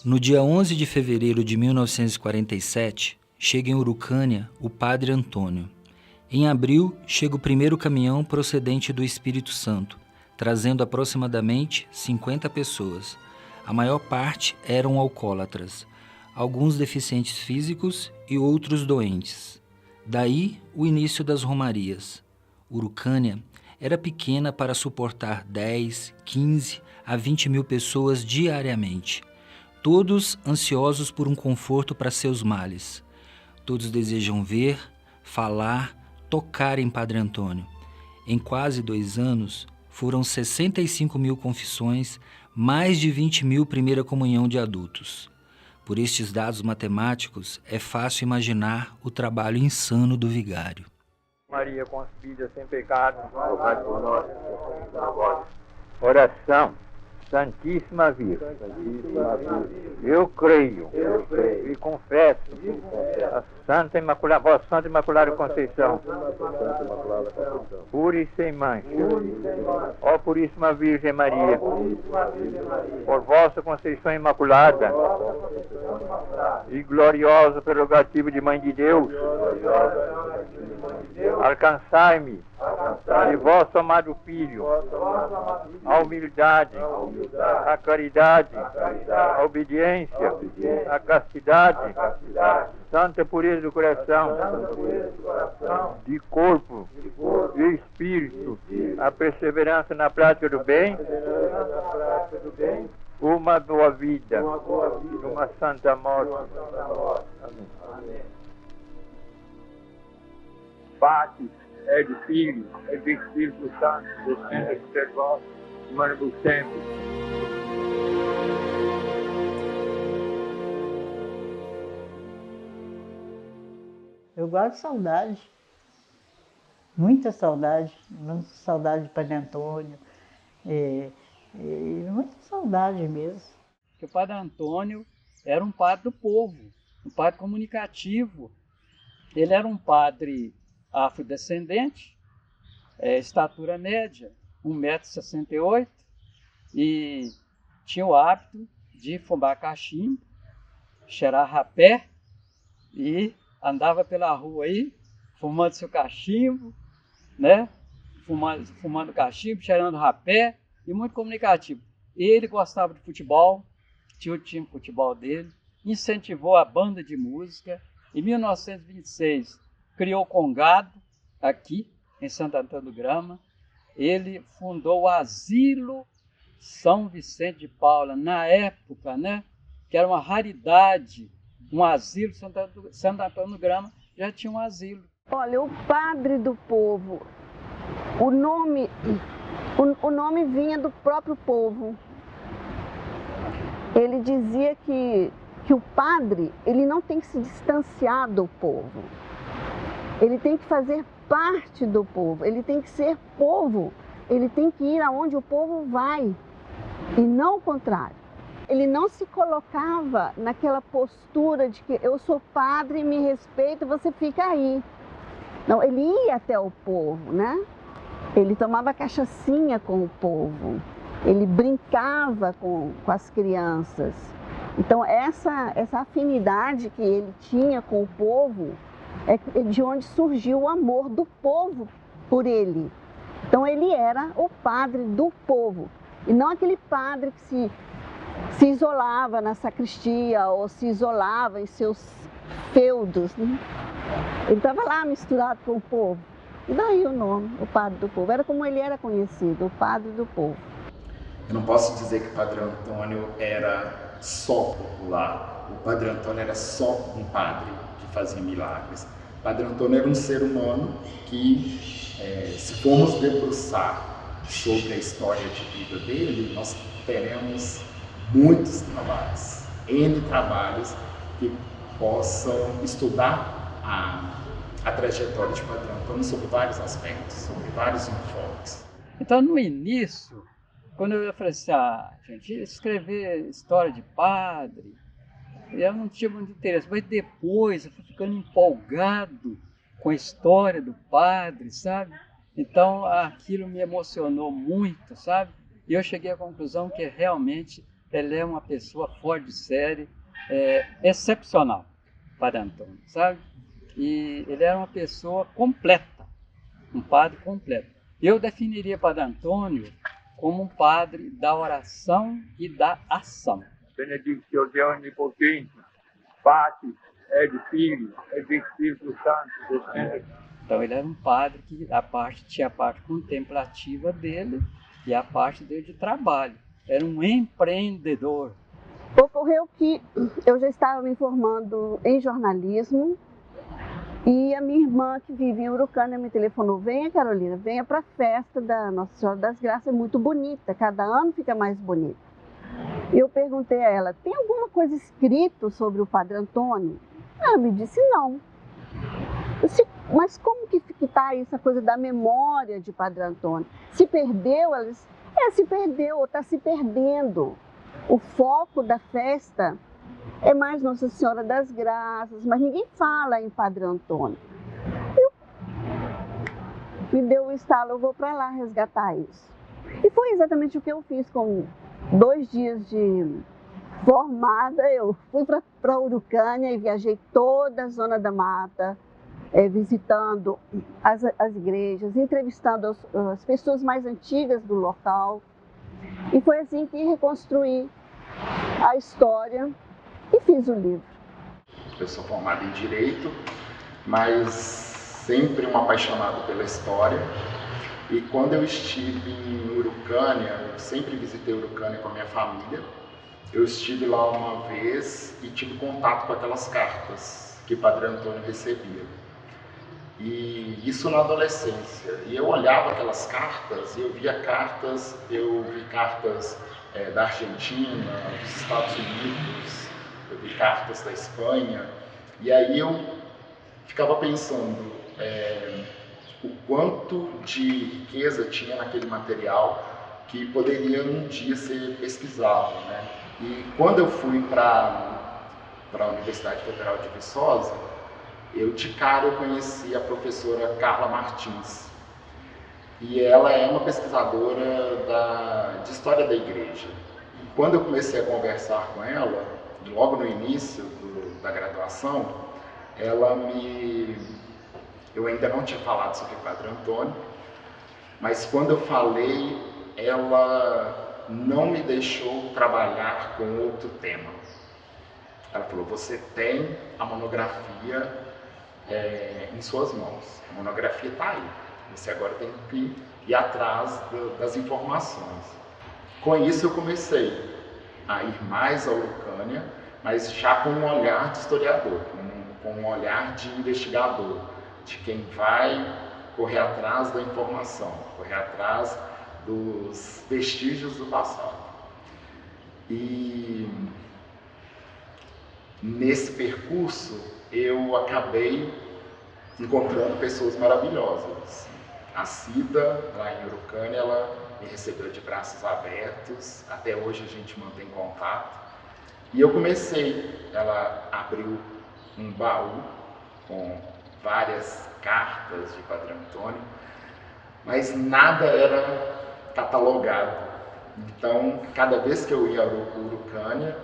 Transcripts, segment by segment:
No dia 11 de fevereiro de 1947, chega em Urucânia o Padre Antônio. Em abril, chega o primeiro caminhão procedente do Espírito Santo, trazendo aproximadamente 50 pessoas. A maior parte eram alcoólatras, alguns deficientes físicos e outros doentes. Daí o início das romarias. Urucânia era pequena para suportar 10, 15 a 20 mil pessoas diariamente. Todos ansiosos por um conforto para seus males. Todos desejam ver, falar, tocar em Padre Antônio. Em quase 2 anos, foram 65 mil confissões, mais de 20 mil primeira comunhão de adultos. Por estes dados matemáticos, é fácil imaginar o trabalho insano do vigário. Maria concebida sem pecado, rogai por nós. Oração. Santíssima Virgem, eu creio e confesso a Vossa Santa Imaculada Conceição, pura e sem mancha, ó Puríssima Virgem Maria, por vossa Conceição Imaculada e gloriosa prerrogativa de Mãe de Deus, alcançai-me de vosso amado Filho a humildade, a caridade, a obediência, a castidade, santa pureza do coração, de corpo e espírito, a perseverança na prática do bem, uma boa vida, uma santa morte. Amém. Pai, é do Filho, é do Espírito Santo, descenda de ser vós, mano sempre. Eu guardo saudade, muita saudade de Padre Antônio, muita saudade mesmo. O Padre Antônio era um padre do povo, um padre comunicativo. Ele era um padre afrodescendente, estatura média, 1,68 m, e tinha o hábito de fumar cachimbo, cheirar rapé, e andava pela rua aí, fumando seu cachimbo, né? Fumando cachimbo, cheirando rapé, e muito comunicativo. Ele gostava de futebol, tinha o time de futebol dele, incentivou a banda de música. Em 1926, criou o Congado, aqui em Santo Antônio do Grama. Ele fundou o Asilo São Vicente de Paula, na época, né, que era uma raridade, um asilo. Santo Antônio do Grama já tinha um asilo. Olha, o Padre do Povo, o nome vinha do próprio povo. Ele dizia que o padre, ele não tem que se distanciar do povo. Ele tem que fazer parte do povo, ele tem que ser povo, ele tem que ir aonde o povo vai, e não o contrário. Ele não se colocava naquela postura de que eu sou padre, me respeito, você fica aí. Não, ele ia até o povo, né? Ele tomava cachaçinha com o povo, ele brincava com as crianças. Então essa afinidade que ele tinha com o povo é de onde surgiu o amor do povo por ele. Então ele era o padre do povo, e não aquele padre que se isolava na sacristia ou se isolava em seus feudos, né? Ele estava lá misturado com o povo. E daí o nome, o Padre do Povo. Era como ele era conhecido, o Padre do Povo. Eu não posso dizer que o Padre Antônio era só popular. O Padre Antônio era só um padre que fazia milagres. O Padre Antônio era um ser humano que, se formos debruçar sobre a história de vida dele, nós teremos muitos trabalhos, N trabalhos que possam estudar a trajetória de Padre Antônio sobre vários aspectos, sobre vários enfoques. Então, no início, quando eu falei assim, gente, escrever história de padre, eu não tinha muito interesse, mas depois eu fui ficando empolgado com a história do padre, sabe? Então, aquilo me emocionou muito, sabe? E eu cheguei à conclusão que realmente ele é uma pessoa fora de série, excepcional, Padre Antônio, sabe? E ele era uma pessoa completa, um padre completo. Eu definiria Padre Antônio como um padre da oração e da ação. Benedictio Deo Onipotente, Pater, et Filho, et Espírito Santo, descende. Então ele era um padre que tinha a parte contemplativa dele e a parte dele de trabalho. Era um empreendedor. Ocorreu que eu já estava me formando em jornalismo e a minha irmã, que vive em Urucânia, me telefonou: venha, Carolina, venha para a festa da Nossa Senhora das Graças, é muito bonita, cada ano fica mais bonita. E eu perguntei a ela: tem alguma coisa escrito sobre o Padre Antônio? Ela me disse: não. Eu disse: mas como que está essa coisa da memória de Padre Antônio? Se perdeu? Ela disse: se perdeu, ou está se perdendo. O foco da festa é mais Nossa Senhora das Graças, mas ninguém fala em Padre Antônio. Me deu um estalo: eu vou para lá resgatar isso. E foi exatamente o que eu fiz. Com 2 dias de formada, eu fui para Urucânia e viajei toda a Zona da Mata, visitando as igrejas, entrevistando as pessoas mais antigas do local. E foi assim que reconstruí a história e fiz o livro. Eu sou formado em Direito, mas sempre um apaixonado pela história. E quando eu estive em Urucânia, eu sempre visitei Urucânia com a minha família, eu estive lá uma vez e tive contato com aquelas cartas que Padre Antônio recebia. E isso na adolescência. E eu olhava aquelas cartas e eu vi cartas da Argentina, dos Estados Unidos, eu vi cartas da Espanha. E aí eu ficava pensando o quanto de riqueza tinha naquele material que poderia um dia ser pesquisado, né? E quando eu fui para a Universidade Federal de Viçosa, eu de cara conheci a professora Carla Martins. E ela é uma pesquisadora de história da igreja. E quando eu comecei a conversar com ela, logo no início da graduação, eu ainda não tinha falado sobre o Padre Antônio, mas quando eu falei, ela não me deixou trabalhar com outro tema. Ela falou: você tem a monografia em suas mãos, a monografia está aí, você agora tem que ir atrás das informações. Com isso eu comecei a ir mais à Urucânia, mas já com um olhar de historiador, com um olhar de investigador, de quem vai correr atrás da informação, correr atrás dos vestígios do passado. E nesse percurso eu acabei encontrando pessoas maravilhosas. A Cida, lá em Urucânia, ela me recebeu de braços abertos, até hoje a gente mantém contato. E eu ela abriu um baú com várias cartas de Padre Antônio, mas nada era catalogado. Então, cada vez que eu ia a Urucânia,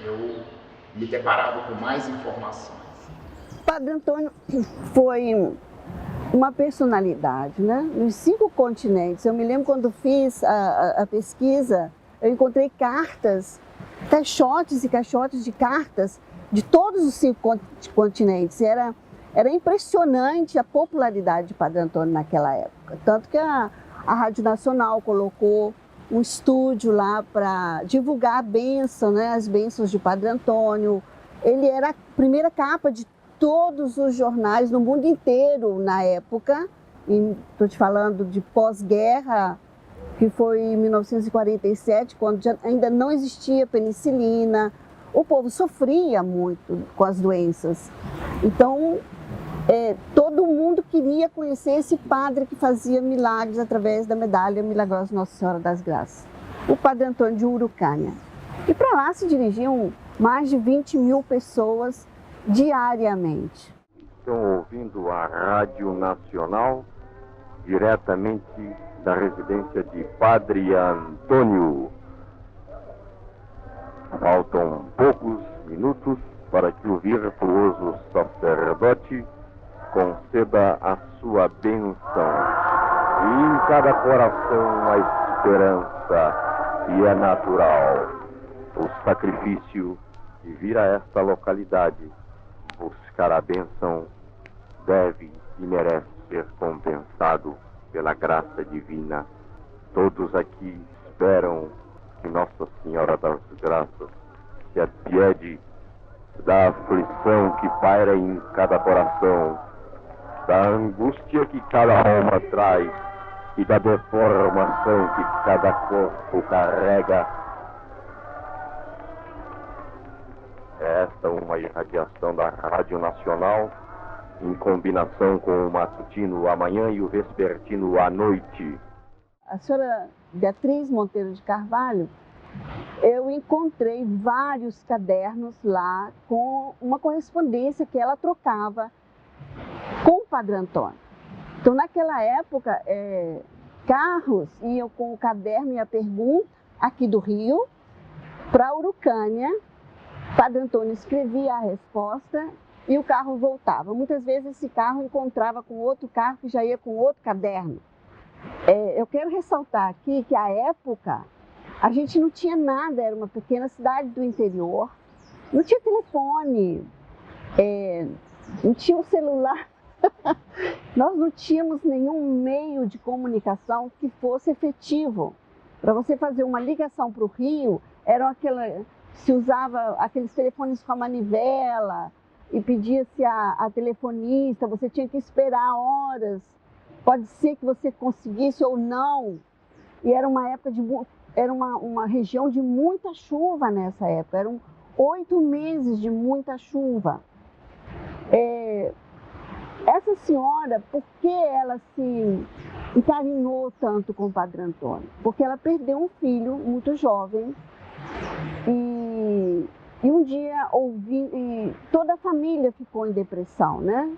eu me deparava com mais informações. Padre Antônio foi uma personalidade, né? Nos 5 continentes. Eu me lembro quando fiz a pesquisa, eu encontrei caixotes e caixotes de cartas de todos os 5 continentes. Era impressionante a popularidade de Padre Antônio naquela época. Tanto que a Rádio Nacional colocou um estúdio lá para divulgar a bênção, né? As bênçãos de Padre Antônio. Ele era a primeira capa de todos os jornais no mundo inteiro na época. Estou te falando de pós-guerra, que foi em 1947, quando ainda não existia penicilina. O povo sofria muito com as doenças. Então, todo mundo queria conhecer esse padre que fazia milagres através da medalha milagrosa Nossa Senhora das Graças, o Padre Antônio de Urucânia. E para lá se dirigiam mais de 20.000 pessoas diariamente. Estão ouvindo a Rádio Nacional, diretamente da residência de Padre Antônio. Faltam poucos minutos para que o virtuoso sacerdote conceda a sua bênção. E em cada coração a esperança que é natural. O sacrifício de vir a esta localidade buscar a bênção deve e merece ser compensado pela graça divina. Todos aqui esperam que Nossa Senhora das Graças se apiede da aflição que paira em cada coração, da angústia que cada alma traz e da deformação que cada corpo carrega. É esta uma irradiação da Rádio Nacional, em combinação com o matutino amanhã e o vespertino à noite. A senhora Beatriz Monteiro de Carvalho, eu encontrei vários cadernos lá com uma correspondência que ela trocava com o Padre Antônio. Então, naquela época, carros iam com o caderno e a pergunta aqui do Rio para Urucânia. Padre Antônio escrevia a resposta e o carro voltava. Muitas vezes esse carro encontrava com outro carro que já ia com outro caderno. Eu quero ressaltar aqui que à época a gente não tinha nada, era uma pequena cidade do interior, não tinha telefone, não tinha um celular, nós não tínhamos nenhum meio de comunicação que fosse efetivo. Para você fazer uma ligação para o Rio, se usava aqueles telefones com a manivela e pedia-se a telefonista, você tinha que esperar horas, pode ser que você conseguisse ou não. E era uma época era uma região de muita chuva nessa época, eram 8 meses de muita chuva. Essa senhora, por que ela se encarinhou tanto com o Padre Antônio? Porque ela perdeu um filho muito jovem e um dia toda a família ficou em depressão, né?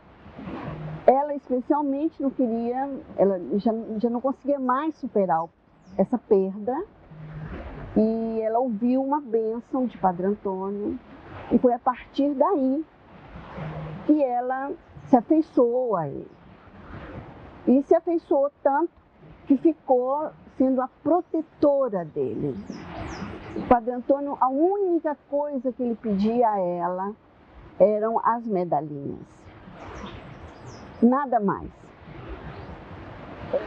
Ela especialmente não queria, ela já não conseguia mais superar essa perda e ela ouviu uma bênção de Padre Antônio e foi a partir daí que ela se afeiçoou a ele. E se afeiçoou tanto que ficou sendo a protetora dele. O Padre Antônio, a única coisa que ele pedia a ela eram as medalhinhas. Nada mais.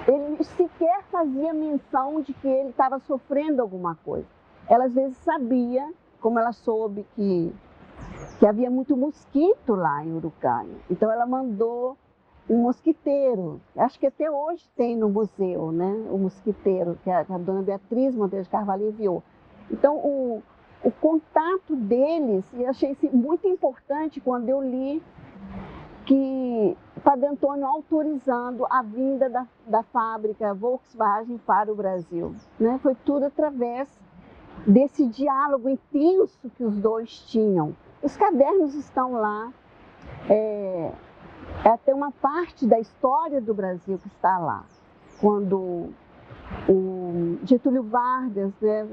Ele sequer fazia menção de que ele estava sofrendo alguma coisa. Ela às vezes sabia, como ela soube que havia muito mosquito lá em Urucânia. Então ela mandou um mosquiteiro. Acho que até hoje tem no museu, né? O mosquiteiro que a dona Beatriz Monteiro de Carvalho enviou. Então o contato deles, e achei isso muito importante quando eu li que Padre Antônio autorizando a vinda da fábrica Volkswagen para o Brasil, né? Foi tudo através desse diálogo intenso que os dois tinham. Os cadernos estão lá, é até uma parte da história do Brasil que está lá. Quando o Getúlio Vargas, né,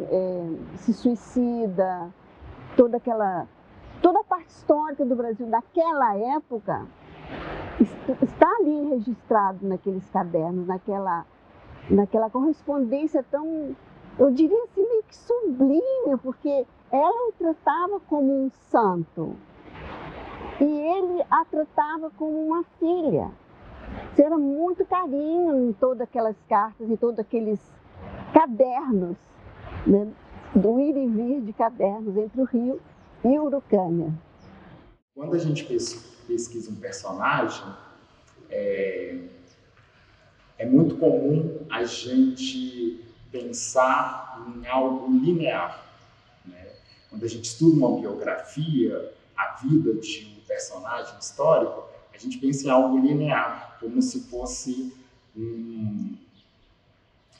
se suicida, toda a parte histórica do Brasil daquela época está ali registrado naqueles cadernos, naquela correspondência tão, eu diria assim, meio que sublime, porque ela o tratava como um santo e ele a tratava como uma filha. Era muito carinho em todas aquelas cartas, em todos aqueles cadernos, né, do ir e vir de cadernos entre o Rio e Urucânia. Quando a gente pesquisa um personagem, é muito comum a gente pensar em algo linear, né? Quando a gente estuda uma biografia, a vida de um personagem histórico, a gente pensa em algo linear, como se fosse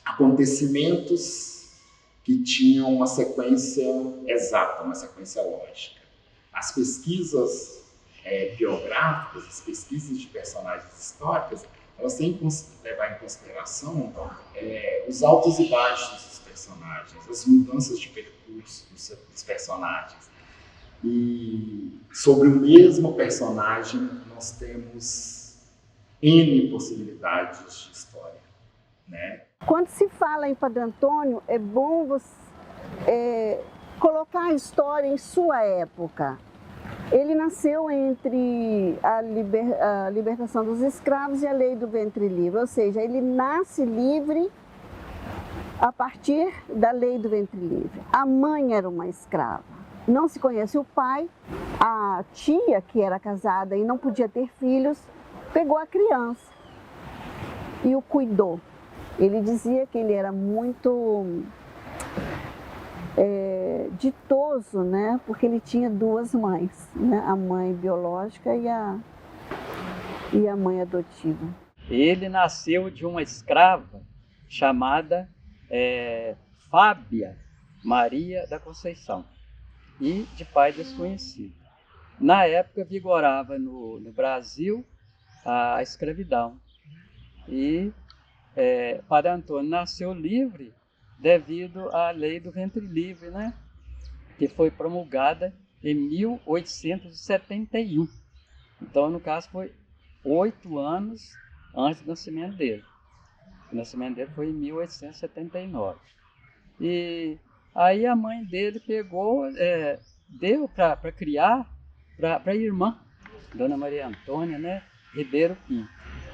acontecimentos que tinham uma sequência exata, uma sequência lógica. As pesquisas biográficas, as pesquisas de personagens históricas, elas têm que levar em consideração os altos e baixos dos personagens, as mudanças de percurso, dos personagens. E sobre o mesmo personagem, nós temos N possibilidades de história, né? Quando se fala em Padre Antônio, é bom você colocar a história em sua época. Ele nasceu entre a libertação dos escravos e a lei do ventre livre, ou seja, ele nasce livre a partir da lei do ventre livre. A mãe era uma escrava, não se conhece o pai, a tia, que era casada e não podia ter filhos, pegou a criança e o cuidou. Ele dizia que ele era muito ditoso, né? Porque ele tinha duas mães, né? A mãe biológica e a mãe adotiva. Ele nasceu de uma escrava chamada Fábia Maria da Conceição e de pai desconhecido. Na época vigorava no Brasil a escravidão e Padre Antônio nasceu livre devido à lei do ventre livre, né? Que foi promulgada em 1871. Então, no caso, foi 8 anos antes do nascimento dele. O nascimento dele foi em 1879. E aí a mãe dele pegou, deu para criar para a irmã, Dona Maria Antônia, né, Ribeiro Pinto.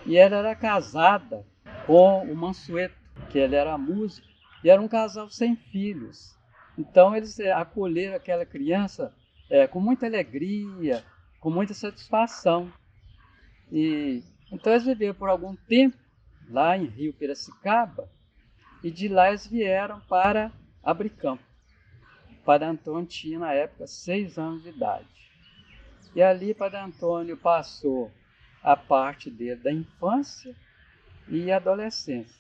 E ela era casada com o Mansueto, que ele era músico, e era um casal sem filhos. Então eles acolheram aquela criança com muita alegria, com muita satisfação. E então eles viveram por algum tempo lá em Rio Piracicaba, e de lá eles vieram para Abricampo. Padre Antônio tinha na época 6 anos de idade. E ali Padre Antônio passou a parte dele da infância e adolescência.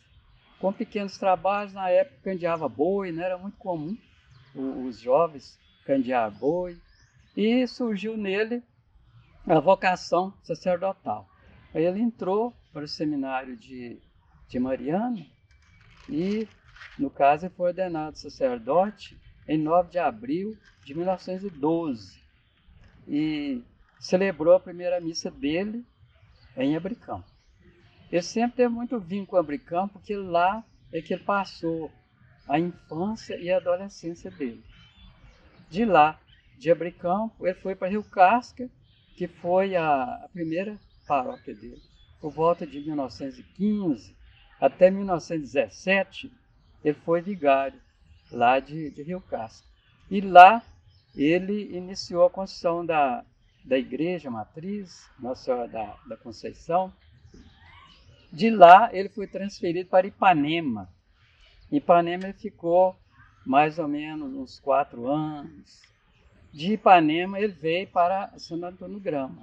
Com pequenos trabalhos, na época candeava boi, né? Era muito comum os jovens candear boi. E surgiu nele a vocação sacerdotal. Aí ele entrou para o seminário de Mariana e, no caso, ele foi ordenado sacerdote em 9 de abril de 1912 e celebrou a primeira missa dele em Abricampo. Ele sempre teve muito vínculo com Abricampo, porque lá é que ele passou a infância e a adolescência dele. De lá, de Abricampo, ele foi para Rio Casca, que foi a primeira paróquia dele. Por volta de 1915 até 1917, ele foi vigário lá de Rio Casca. E lá ele iniciou a construção da igreja matriz, Nossa Senhora da Conceição. De lá ele foi transferido para Ipanema. Em Ipanema ele ficou mais ou menos uns 4 anos. De Ipanema ele veio para Santo Antônio do Grama.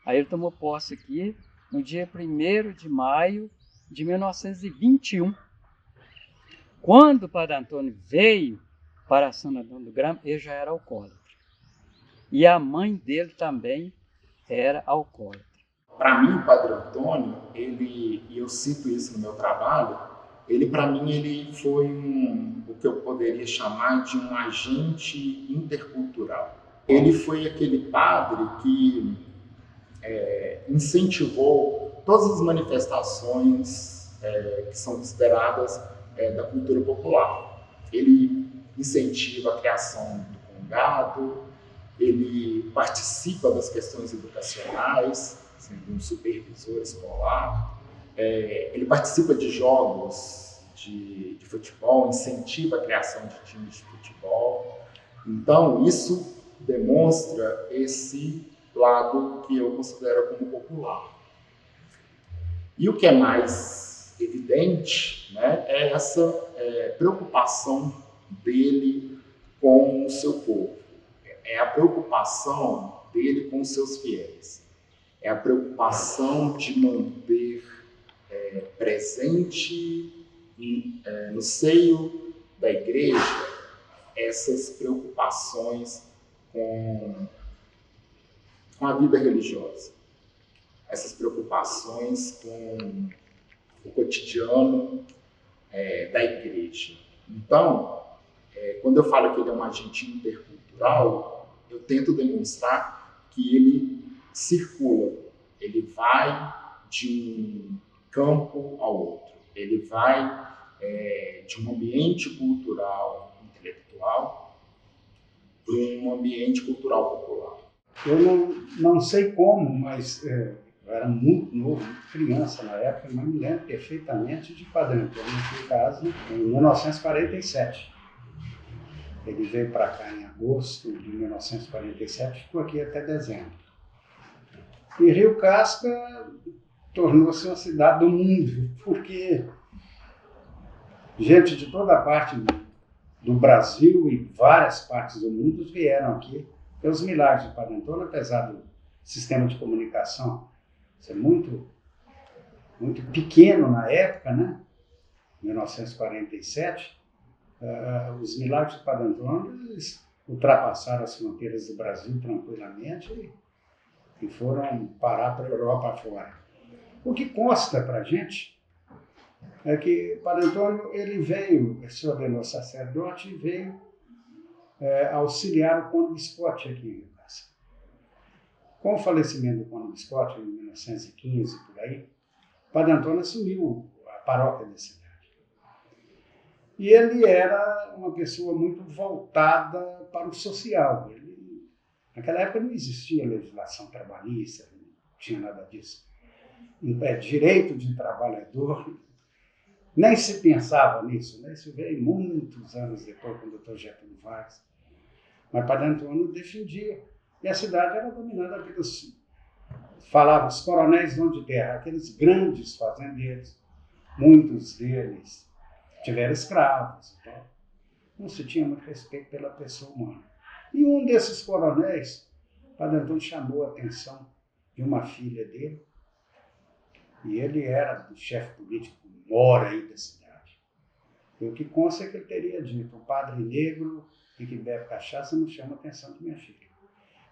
Aí ele tomou posse aqui no dia 1º de maio de 1921. Quando o Padre Antônio veio para Santo Antônio do Grama, ele já era alcoólatra. E a mãe dele também era alcoólatra. Para mim, o Padre Antônio, e eu cito isso no meu trabalho, para mim, ele foi o que eu poderia chamar de um agente intercultural. Ele foi aquele padre que incentivou todas as manifestações que são consideradas da cultura popular. Ele incentiva a criação do congado, ele participa das questões educacionais, sendo um supervisor escolar, ele participa de jogos de futebol, incentiva a criação de times de futebol. Então, isso demonstra esse lado que eu considero como popular. E o que é mais evidente, né, é essa preocupação dele com o seu povo. É a preocupação dele com os seus fiéis. É a preocupação de manter presente no seio da igreja essas preocupações com a vida religiosa, essas preocupações com o cotidiano da igreja. Então, Quando eu falo que ele é um agente intercultural, eu tento demonstrar que ele circula, ele vai de um campo ao outro, ele vai de um ambiente cultural intelectual para um ambiente cultural popular. Eu não sei como, mas eu era muito novo, muito criança na época, mas me lembro perfeitamente de Padre Antônio, em casa, em 1947. Ele veio para cá em agosto de 1947, ficou aqui até dezembro. E Rio Casca tornou-se uma cidade do mundo, porque gente de toda parte do Brasil e várias partes do mundo vieram aqui pelos milagres de Padre Antônio, apesar do sistema de comunicação ser muito pequeno na época, né? 1947, os milagres de Padre Antônio eles ultrapassaram as fronteiras do Brasil tranquilamente e foram parar para a Europa fora. O que consta para a gente é que Padre Antônio ele se ordenou sacerdote e veio auxiliar o Cônego Scott aqui em Rio Casca. Com o falecimento do Cônego Scott em 1915, por aí, Padre Antônio assumiu a paróquia da cidade. E ele era uma pessoa muito voltada para o social. Naquela época não existia legislação trabalhista, não tinha nada disso. Direito de trabalhador, nem se pensava nisso, né? Isso veio muitos anos depois, com o Dr. Getúlio Vargas. Mas Padre Antônio defendia. E a cidade era dominada pelos, falavam, os coronéis donos de terra, aqueles grandes fazendeiros. Muitos deles tiveram escravos. Então, não se tinha muito respeito pela pessoa humana. E um desses coronéis, Padre Antônio chamou a atenção de uma filha dele, e ele era o chefe político mora aí da cidade. E o que consta é que ele teria dito, um padre negro e que bebe cachaça não chama a atenção de minha filha.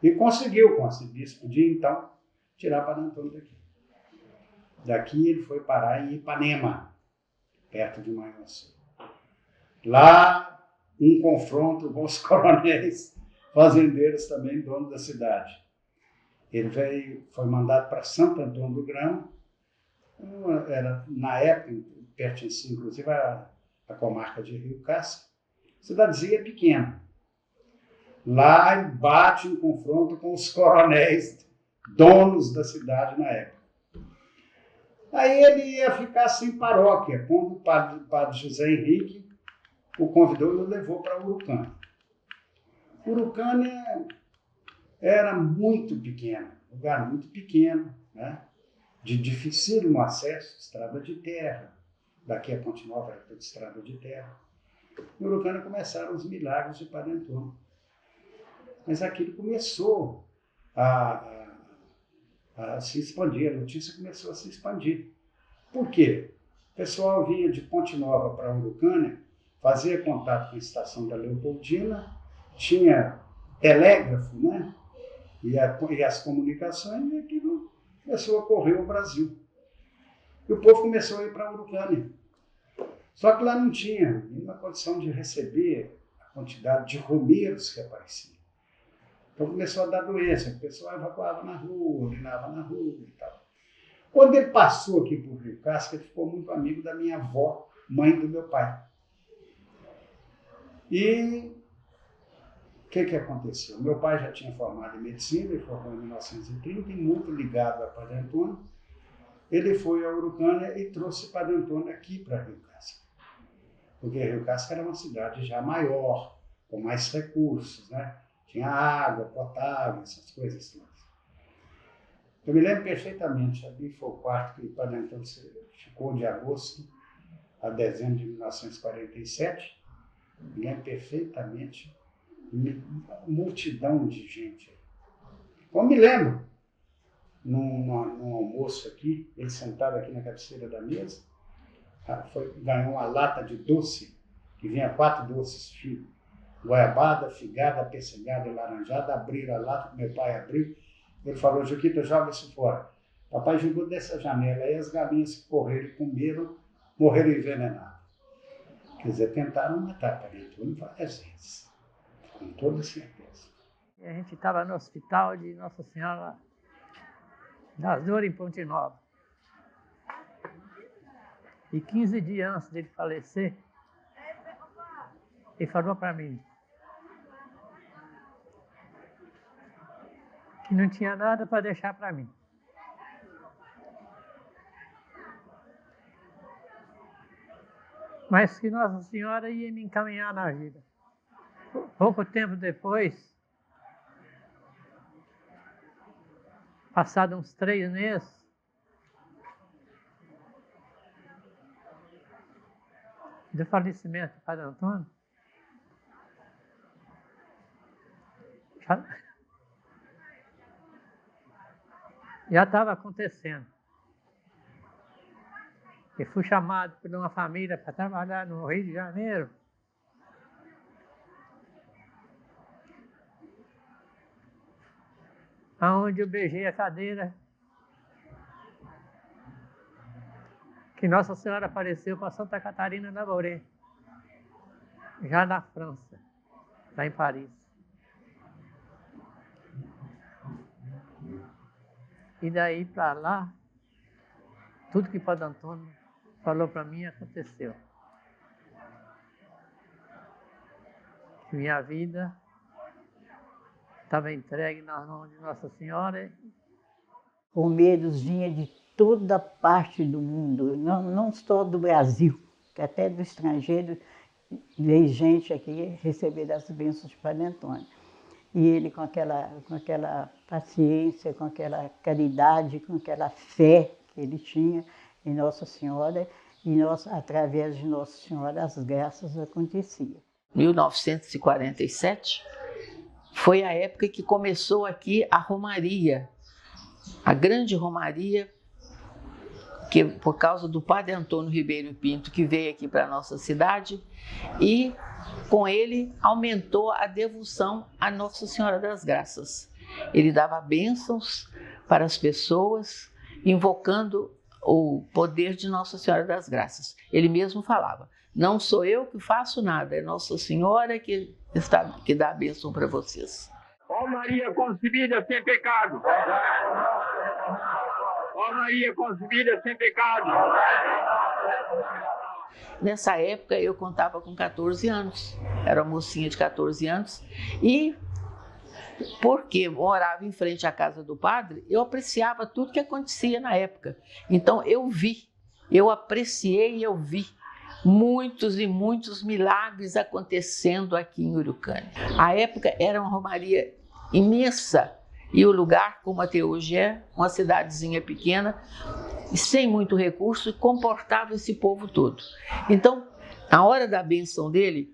E conseguiu, com esse bispo, podia então tirar Padre Antônio daqui. Daqui ele foi parar em Ipanema, perto de Manhuaçu. Lá, um confronto com os coronéis fazendeiros também, donos da cidade. Ele foi mandado para Santo Antônio do Grão, era, na época, pertencia inclusive à comarca de Rio Casca, cidadezinha pequena. Lá ele bate em confronto com os coronéis, donos da cidade na época. Aí ele ia ficar sem paróquia, quando o padre José Henrique o convidou e o levou para Urucânia. Urucânia era muito pequeno, lugar muito pequeno, né? De dificílimo acesso, estrada de terra. Daqui a Ponte Nova era toda estrada de terra. Em Urucânia começaram os milagres de Padre Antônio. Mas aquilo começou a se expandir, a notícia começou a se expandir. Por quê? O pessoal vinha de Ponte Nova para Urucânia, fazia contato com a estação da Leopoldina, tinha telégrafo, né? E as comunicações, e aquilo começou a correr o Brasil. E o povo começou a ir para Urucânia. Só que lá não tinha nenhuma condição de receber a quantidade de romeiros que apareciam. Então começou a dar doença, o pessoal evacuava na rua, urinava na rua e tal. Quando ele passou aqui por Rio Casca, ele ficou muito amigo da minha avó, mãe do meu pai. E o que aconteceu? Meu pai já tinha formado em medicina, ele formou em 1930, e muito ligado a Padre Antônio. Ele foi a Urucânia e trouxe Padre Antônio aqui para Rio Casca. Porque Rio Casca era uma cidade já maior, com mais recursos, né? Tinha água potável, essas coisas todas. Eu me lembro perfeitamente, ali foi o quarto que o Padre Antônio ficou de agosto a dezembro de 1947. Me lembro perfeitamente, multidão de gente. Eu me lembro, num almoço aqui, ele sentado aqui na cabeceira da mesa, ganhou uma lata de doce, que vinha 4 doces finos, goiabada, figada, pessegada e laranjada. Abriram a lata, meu pai abriu, ele falou, Juquita, joga isso fora. Papai jogou dessa janela, aí as galinhas que correram e comeram, morreram envenenadas. Quer dizer, tentaram matar Padre Antônio várias vezes, com toda certeza. E a gente estava no hospital de Nossa Senhora das Dores, em Ponte Nova. E 15 dias antes dele falecer, ele falou para mim que não tinha nada para deixar para mim. Mas que Nossa Senhora ia me encaminhar na vida. Pouco tempo depois, passados uns 3 meses, do falecimento do Padre Antônio, já estava acontecendo. Eu fui chamado por uma família para trabalhar no Rio de Janeiro. Onde eu beijei a cadeira que Nossa Senhora apareceu para Santa Catarina da Boré, já na França, lá em Paris. E daí para lá, tudo que Padre Antônio falou para mim aconteceu. Minha vida estava entregue nas mãos de Nossa Senhora. O medo vinha de toda parte do mundo, não só do Brasil, que até do estrangeiro veio gente aqui receber as bênçãos de Padre Antônio. E ele com aquela paciência, com aquela caridade, com aquela fé que ele tinha em Nossa Senhora, e através de Nossa Senhora as graças aconteciam. 1947 foi a época que começou aqui a Romaria, a grande Romaria, que por causa do Padre Antônio Ribeiro Pinto, que veio aqui para a nossa cidade, e com ele aumentou a devoção a Nossa Senhora das Graças. Ele dava bênçãos para as pessoas, invocando o poder de Nossa Senhora das Graças. Ele mesmo falava: não sou eu que faço nada, é Nossa Senhora que dá a bênção para vocês. Ó Maria concebida sem pecado. Ó Maria concebida sem pecado. Nessa época eu contava com 14 anos, era uma mocinha de 14 anos, e porque morava em frente à casa do padre, eu apreciava tudo que acontecia na época. Então eu apreciei e eu vi muitos e muitos milagres acontecendo aqui em Urucânia. A época era uma romaria imensa, e o lugar, como até hoje é, uma cidadezinha pequena, sem muito recurso, comportava esse povo todo. Então, a hora da bênção dele,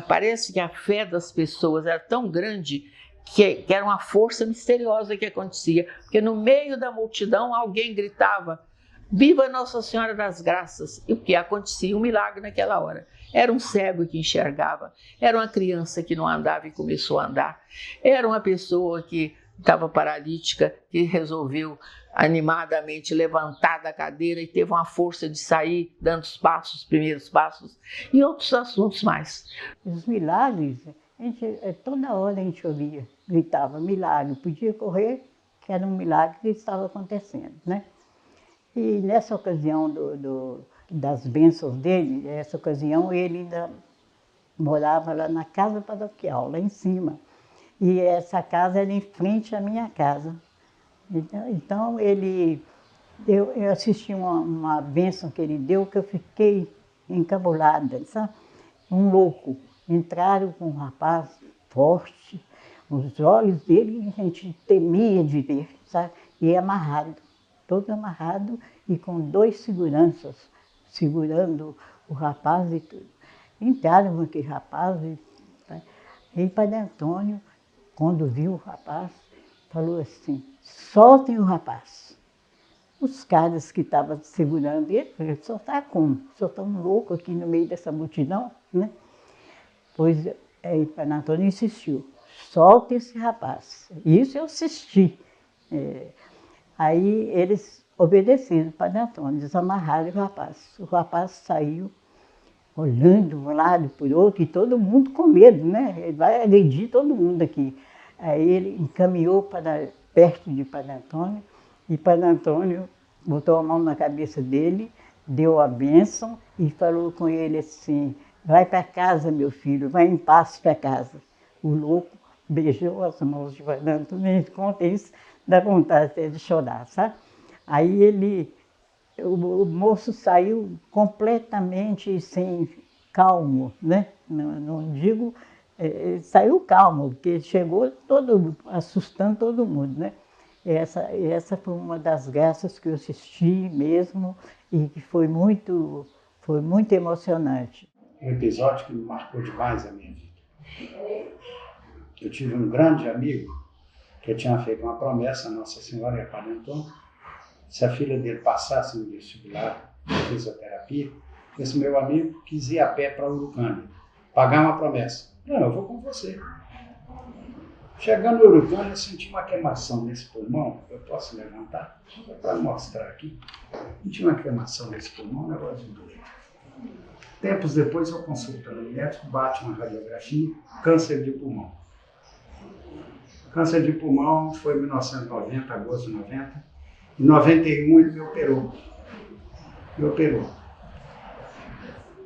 parece que a fé das pessoas era tão grande que era uma força misteriosa que acontecia, porque no meio da multidão alguém gritava: viva Nossa Senhora das Graças! E o que acontecia? Um milagre naquela hora. Era um cego que enxergava, era uma criança que não andava e começou a andar, era uma pessoa que estava paralítica, que resolveu animadamente levantar da cadeira e teve uma força de sair, dando os passos, os primeiros passos, e outros assuntos mais. Os milagres, toda hora a gente ouvia, gritava milagre, podia correr, que era um milagre que estava acontecendo, né? E nessa ocasião das bênçãos dele, nessa ocasião ele ainda morava lá na casa paroquial, lá em cima. E essa casa era em frente à minha casa. Então eu assisti uma bênção que ele deu, que eu fiquei encabulada, sabe? Um louco. Entraram com um rapaz forte, os olhos dele a gente temia de ver, sabe? E amarrado, todo amarrado e com 2 seguranças segurando o rapaz e tudo. Entraram com aquele rapaz e Padre Antônio, quando viu o rapaz, falou assim: soltem o rapaz. Os caras que estavam segurando ele, falaram: soltar como? Soltar um louco aqui no meio dessa multidão, né? Pois aí Padre Antônio insistiu: solta esse rapaz. Isso eu assisti. Aí eles obedeceram Padre Antônio, desamarraram o rapaz. O rapaz saiu olhando de um lado e por outro, e todo mundo com medo, né? Ele vai agredir todo mundo aqui. Aí ele encaminhou para perto de Padre Antônio, e Padre Antônio botou a mão na cabeça dele, deu a bênção e falou com ele assim: vai para casa, meu filho, vai em paz para casa. O louco beijou as mãos de Padre Antônio, conta isso, dá vontade até de chorar, sabe? Aí o moço saiu completamente sem calmo, né? Não digo, saiu calmo, porque chegou assustando todo mundo, né? Essa foi uma das graças que eu assisti mesmo e que foi muito emocionante. Um episódio que me marcou demais a minha vida. Eu tive um grande amigo que tinha feito uma promessa a Nossa Senhora e a Padre Antônio. Se a filha dele passasse no vestibular de fisioterapia, esse meu amigo quis ir a pé para Urucânia, pagar uma promessa. Não, eu vou com você. Chegando em Urucânia, eu senti uma queimação nesse pulmão. Eu posso levantar? Só para mostrar aqui. Senti uma queimação nesse pulmão, um negócio de doido. Tempos depois, eu consultando o médico, bate uma radiografia, câncer de pulmão. Câncer de pulmão foi em 1990, agosto de 90. Em 91 ele me operou.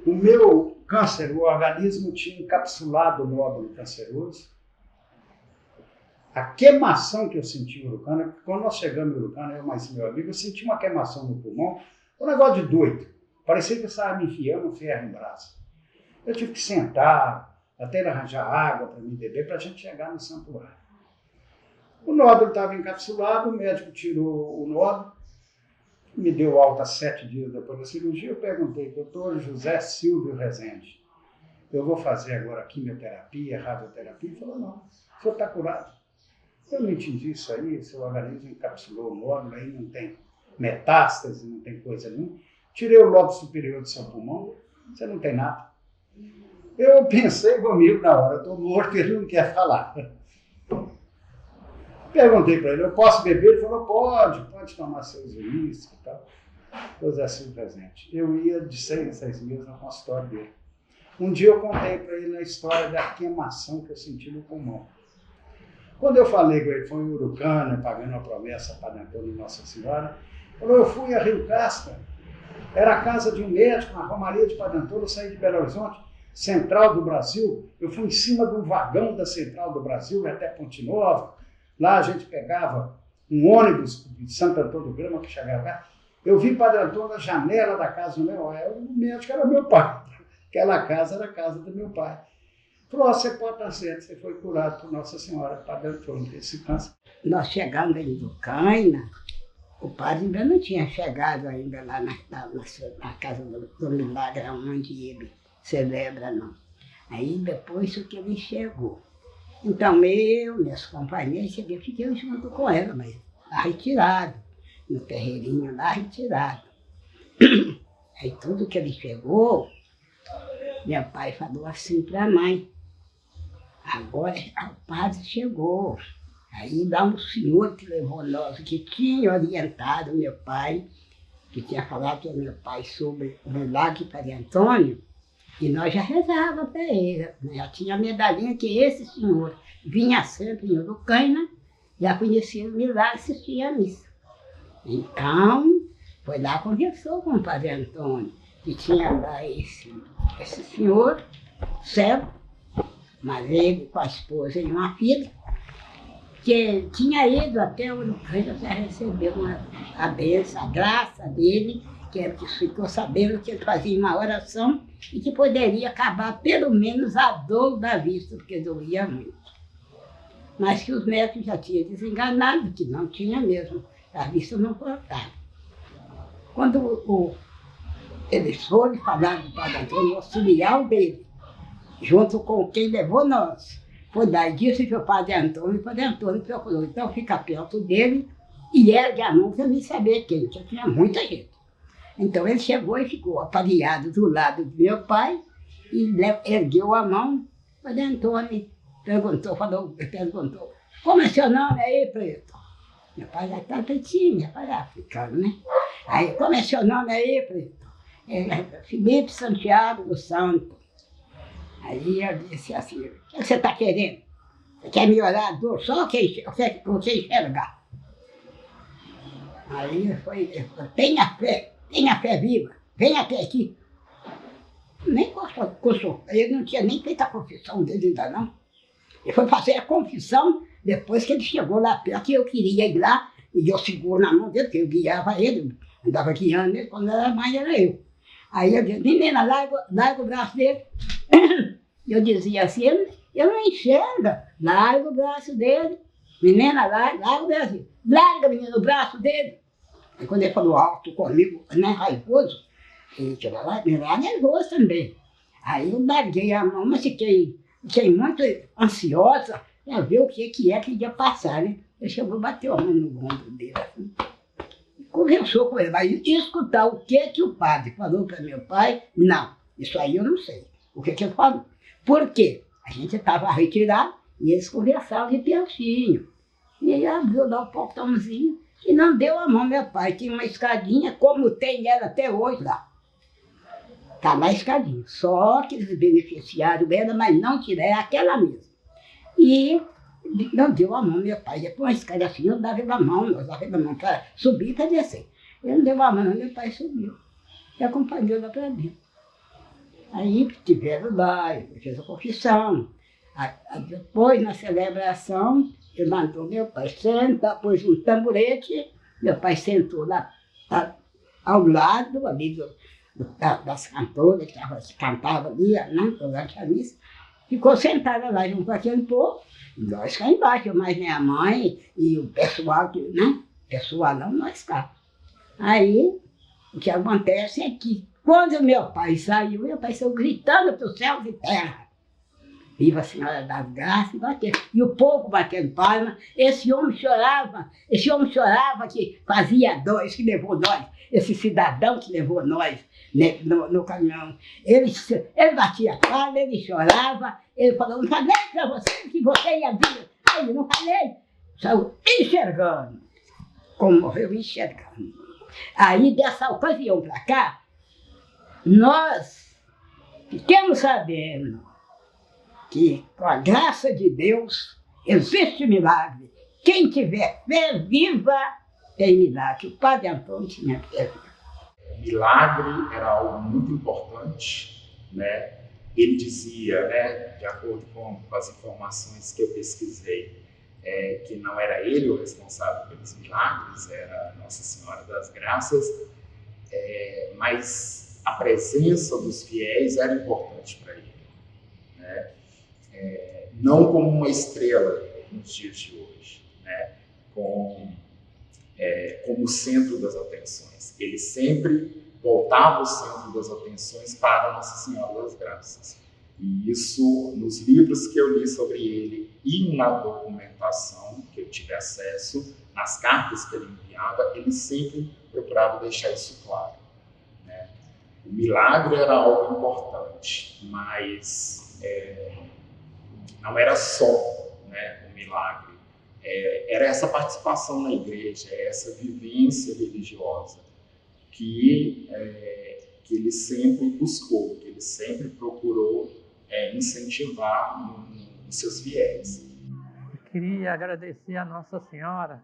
O meu câncer, o organismo tinha encapsulado o nódulo canceroso. A queimação que eu senti em Urucânia, porque quando nós chegamos em Urucânia, eu mais meu amigo, eu senti uma queimação no pulmão, um negócio de doido. Parecia que eu estava me enfiando um ferro em braço. Eu tive que sentar, até arranjar água para me beber, para a gente chegar no santuário. O nódulo estava encapsulado, o médico tirou o nódulo, me deu alta 7 dias depois da cirurgia. Eu perguntei, doutor José Silvio Rezende, eu vou fazer agora quimioterapia, radioterapia? Ele falou, não, o senhor está curado. Eu não entendi isso aí, seu organismo encapsulou o nódulo, aí não tem metástase, não tem coisa nenhuma. Tirei o lobo superior do seu pulmão, você não tem nada. Eu pensei comigo na hora, eu estou morto, ele não quer falar. Perguntei para ele, eu posso beber? Ele falou, pode tomar seus uísques e tal. Coisa assim presente. Eu ia de 6 em 6 meses no consultório dele. Um dia eu contei para ele a história da queimação que eu senti no pulmão. Quando eu falei com ele, foi em Urucânia, pagando a promessa para Padre Antônio e Nossa Senhora, ele falou, eu fui a Rio Casca, era a casa de um médico, na Romaria de Padre Antônio, eu saí de Belo Horizonte, Central do Brasil, eu fui em cima de um vagão da Central do Brasil até Ponte Nova. Lá a gente pegava um ônibus de Santo Antônio do Grama que chegava cá. Eu vi Padre Antônio na janela da casa do meu pai. O médico era meu pai. Aquela casa era a casa do meu pai. Falou, você pode estar certo, você foi curado por Nossa Senhora, Padre Antônio, desse câncer. Nós chegamos em Urucânia, o padre ainda não tinha chegado ainda lá na casa do Milagre, onde ele celebra, não. Aí depois que ele chegou. Então eu, minhas companhias, fiquei junto com ela, mas lá retirado, no terreirinho lá retirado. Aí tudo que ele chegou, meu pai falou assim para a mãe, agora o padre chegou. Aí lá um senhor que levou nós, que tinha orientado meu pai, que tinha falado para meu pai sobre o milagre de Padre Antônio, e nós já rezávamos para ele, já tinha a medalhinha que esse senhor vinha sempre em Urucânia, já conhecia o milagre, assistia a missa. Então, foi lá, conversou com o Padre Antônio, que tinha lá esse senhor, cego, mas ele com a esposa e uma filha, que tinha ido até Urucânia para receber a bênção, a graça dele, que ficou sabendo que ele fazia uma oração e que poderia acabar pelo menos a dor da vista, porque doía muito. Mas que os médicos já tinham desenganado, que não tinha mesmo, a vista não voltava. Quando eles foram falar do Padre Antônio, o auxiliar dele, junto com quem levou nós, foi dar e disse para o Padre Antônio procurou, então fica perto dele e ergue a mão para me saber quem, que tinha muita gente. Então ele chegou e ficou aparelhado do lado do meu pai e ergueu a mão. O Padre Antônio perguntou, como é seu nome aí, preto? Meu pai já está pretinho, meu pai é africano, né? Aí, como é seu nome aí, preto? Felipe Santiago dos Santos. Aí eu disse assim, o que você está querendo? Você quer me orar a dor só que você enxergar? Aí ele falou, tenha fé viva, venha até aqui. Nem gostou, ele não tinha nem feito a confissão dele ainda não. Ele foi fazer a confissão depois que ele chegou lá perto, que eu queria ir lá, e eu seguro na mão dele, porque eu guiava ele, andava guiando ele, quando era mais era eu. Aí eu disse, menina, larga o braço dele. Eu dizia assim, ele não enxerga, larga o braço dele. Menina, larga o braço dele. Larga, menina, o braço dele. Aí quando ele falou alto comigo, né, raivoso, ele chegou lá, me lá nervoso também. Aí eu larguei a mão, mas fiquei muito ansiosa para ver o que ia passar, né? Ele chegou e bateu a mão no ombro dele, assim. Conversou com ele, mas escutar o que o padre falou para meu pai, não, isso aí eu não sei. O que ele falou? Por quê? A gente estava retirado e eles conversavam de pertinho. E ele abriu lá o portãozinho e não deu a mão, meu pai. Tinha uma escadinha, como tem ela até hoje lá. Está lá a escadinha. Só que eles beneficiaram ela, mas não tiraram aquela mesma. E não deu a mão, meu pai. Depois uma escada assim, eu dava a mão, nós dava a mão para subir e para descer. Ele não deu a mão, meu pai subiu. E acompanhou lá para dentro. Aí tiveram lá, ele fez a confissão. Depois, na celebração, ele mandou meu pai sentar, pôs um tamborete, meu pai sentou lá ao lado ali das cantoras que cantavam ali, né, durante a missa. Ficou sentada lá junto com aquele povo, e nós cá embaixo, mas minha mãe e o pessoal, né? Pessoal não, nós cá. Aí, o que acontece é que, quando meu pai saiu gritando para o céu e terra. Viva a Senhora das Graças, e o povo batendo palma. Esse homem chorava que fazia dor, que levou nós, esse cidadão que levou nós, né, no caminhão. Ele batia palma, ele chorava, ele falou, não falei para você que você ia vir. Aí, não falei, saiu enxergando, como morreu enxergando. Aí, dessa ocasião para cá, nós ficamos sabendo que, com a graça de Deus, existe milagre. Quem tiver fé viva, tem milagre. O Padre Antônio tinha fé viva. Milagre era algo muito importante, né? Ele dizia, né, de acordo com as informações que eu pesquisei, que não era ele o responsável pelos milagres, era Nossa Senhora das Graças, mas a presença dos fiéis era importante para ele, né? Não como uma estrela nos dias de hoje, né? Como o centro das atenções. Ele sempre voltava o centro das atenções para Nossa Senhora das Graças. E isso, nos livros que eu li sobre ele e na documentação que eu tive acesso, nas cartas que ele enviava, ele sempre procurava deixar isso claro, né? O milagre era algo importante, mas não era só, né, o milagre. Era essa participação na igreja, essa vivência religiosa que ele sempre buscou, que ele sempre procurou incentivar nos seus fiéis. Eu queria agradecer a Nossa Senhora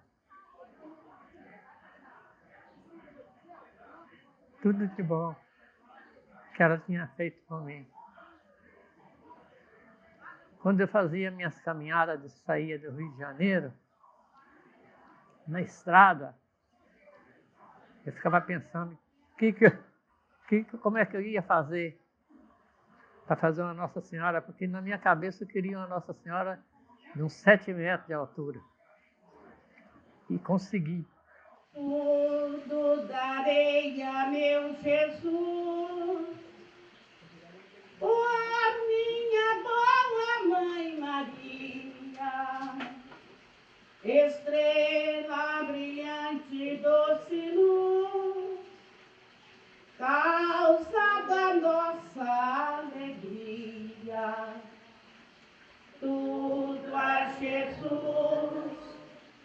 tudo de bom que ela tinha feito por mim. Quando eu fazia minhas caminhadas de saída do Rio de Janeiro, na estrada, eu ficava pensando como é que eu ia fazer para fazer uma Nossa Senhora, porque na minha cabeça eu queria uma Nossa Senhora de uns 7 metros de altura. E consegui. Tudo darei a meu Jesus, por minha boa Mãe Maria, estrela brilhante, doce luz, causa da nossa alegria. Tudo a Jesus,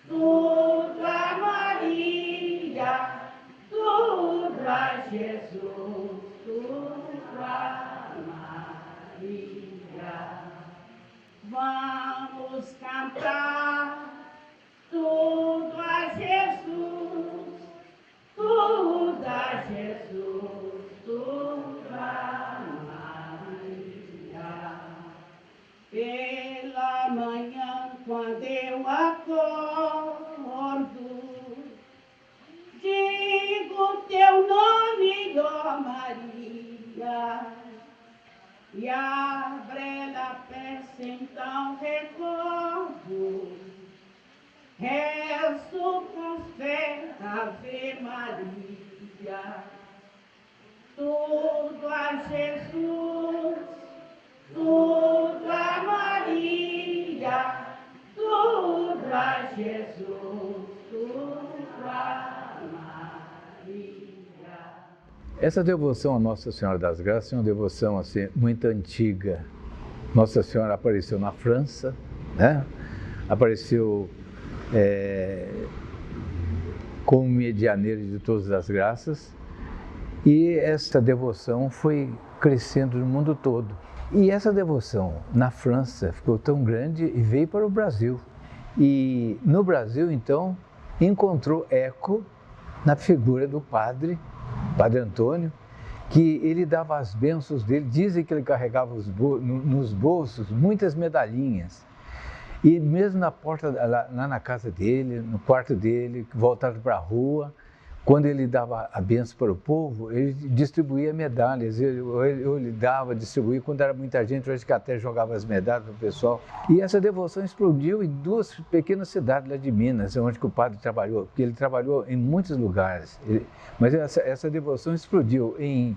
tudo a Maria, tudo a Jesus. vamos cantar tudo a Jesus, tudo a Jesus, tudo a Maria. Pela manhã, quando eu acordo, digo teu nome, ó Maria, e a brela peça então recordo, rezo com fé, Ave Maria, tudo a Jesus, tudo a Maria, tudo a Jesus, tudo a Maria. Essa devoção a Nossa Senhora das Graças é uma devoção assim, muito antiga. Nossa Senhora apareceu na França, né? Apareceu como medianeira de todas as graças, e essa devoção foi crescendo no mundo todo. E essa devoção na França ficou tão grande e veio para o Brasil. E no Brasil, então, encontrou eco na figura do Padre Antônio, que ele dava as bênçãos dele. Dizem que ele carregava nos bolsos muitas medalhinhas. E mesmo na porta, lá na casa dele, no quarto dele, voltado para a rua, quando ele dava a bênção para o povo, ele distribuía medalhas. Ele distribuía, quando era muita gente, eu acho que até jogava as medalhas para o pessoal. E essa devoção explodiu em 2 pequenas cidades lá de Minas, onde que o padre trabalhou, porque ele trabalhou em muitos lugares. Mas essa devoção explodiu em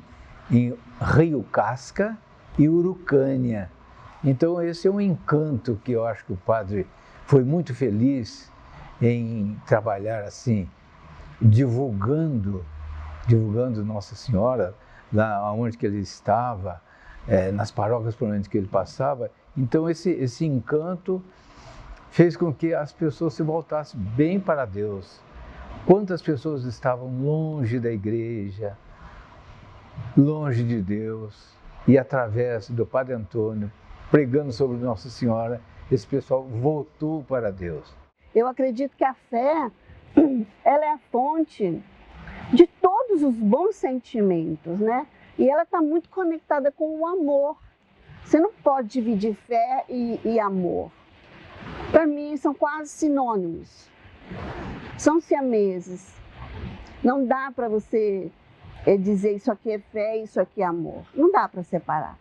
Rio Casca e Urucânia. Então esse é um encanto que eu acho que o padre foi muito feliz em trabalhar assim, divulgando Nossa Senhora, lá onde que ele estava, nas paróquias por onde que ele passava. Então esse encanto fez com que as pessoas se voltassem bem para Deus. Quantas pessoas estavam longe da igreja, longe de Deus, e através do Padre Antônio, pregando sobre Nossa Senhora, esse pessoal voltou para Deus. Eu acredito que a fé, ela é a fonte de todos os bons sentimentos, né? E ela está muito conectada com o amor. Você não pode dividir fé e amor. Para mim, são quase sinônimos. São siameses. Não dá para você dizer isso aqui é fé, isso aqui é amor. Não dá para separar.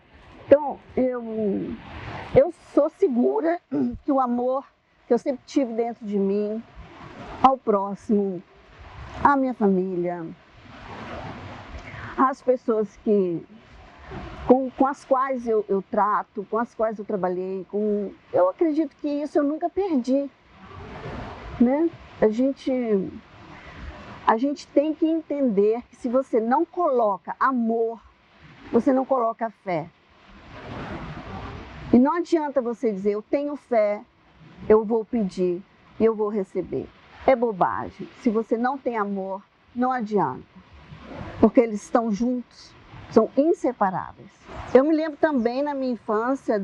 Então, eu sou segura que o amor que eu sempre tive dentro de mim, ao próximo, à minha família, às pessoas com as quais eu trato, com as quais eu trabalhei, eu acredito que isso eu nunca perdi, né? A gente tem que entender que se você não coloca amor, você não coloca fé. E não adianta você dizer, eu tenho fé, eu vou pedir e eu vou receber. É bobagem. Se você não tem amor, não adianta. Porque eles estão juntos, são inseparáveis. Eu me lembro também na minha infância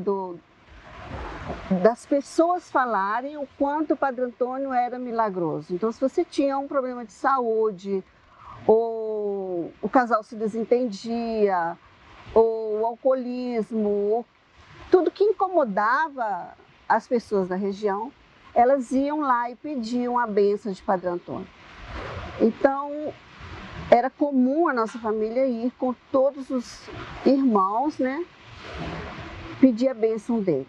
das pessoas falarem o quanto o Padre Antônio era milagroso. Então, se você tinha um problema de saúde, ou o casal se desentendia, ou o alcoolismo, ou tudo que incomodava as pessoas da região, elas iam lá e pediam a bênção de Padre Antônio. Então, era comum a nossa família ir com todos os irmãos, né, pedir a bênção dele.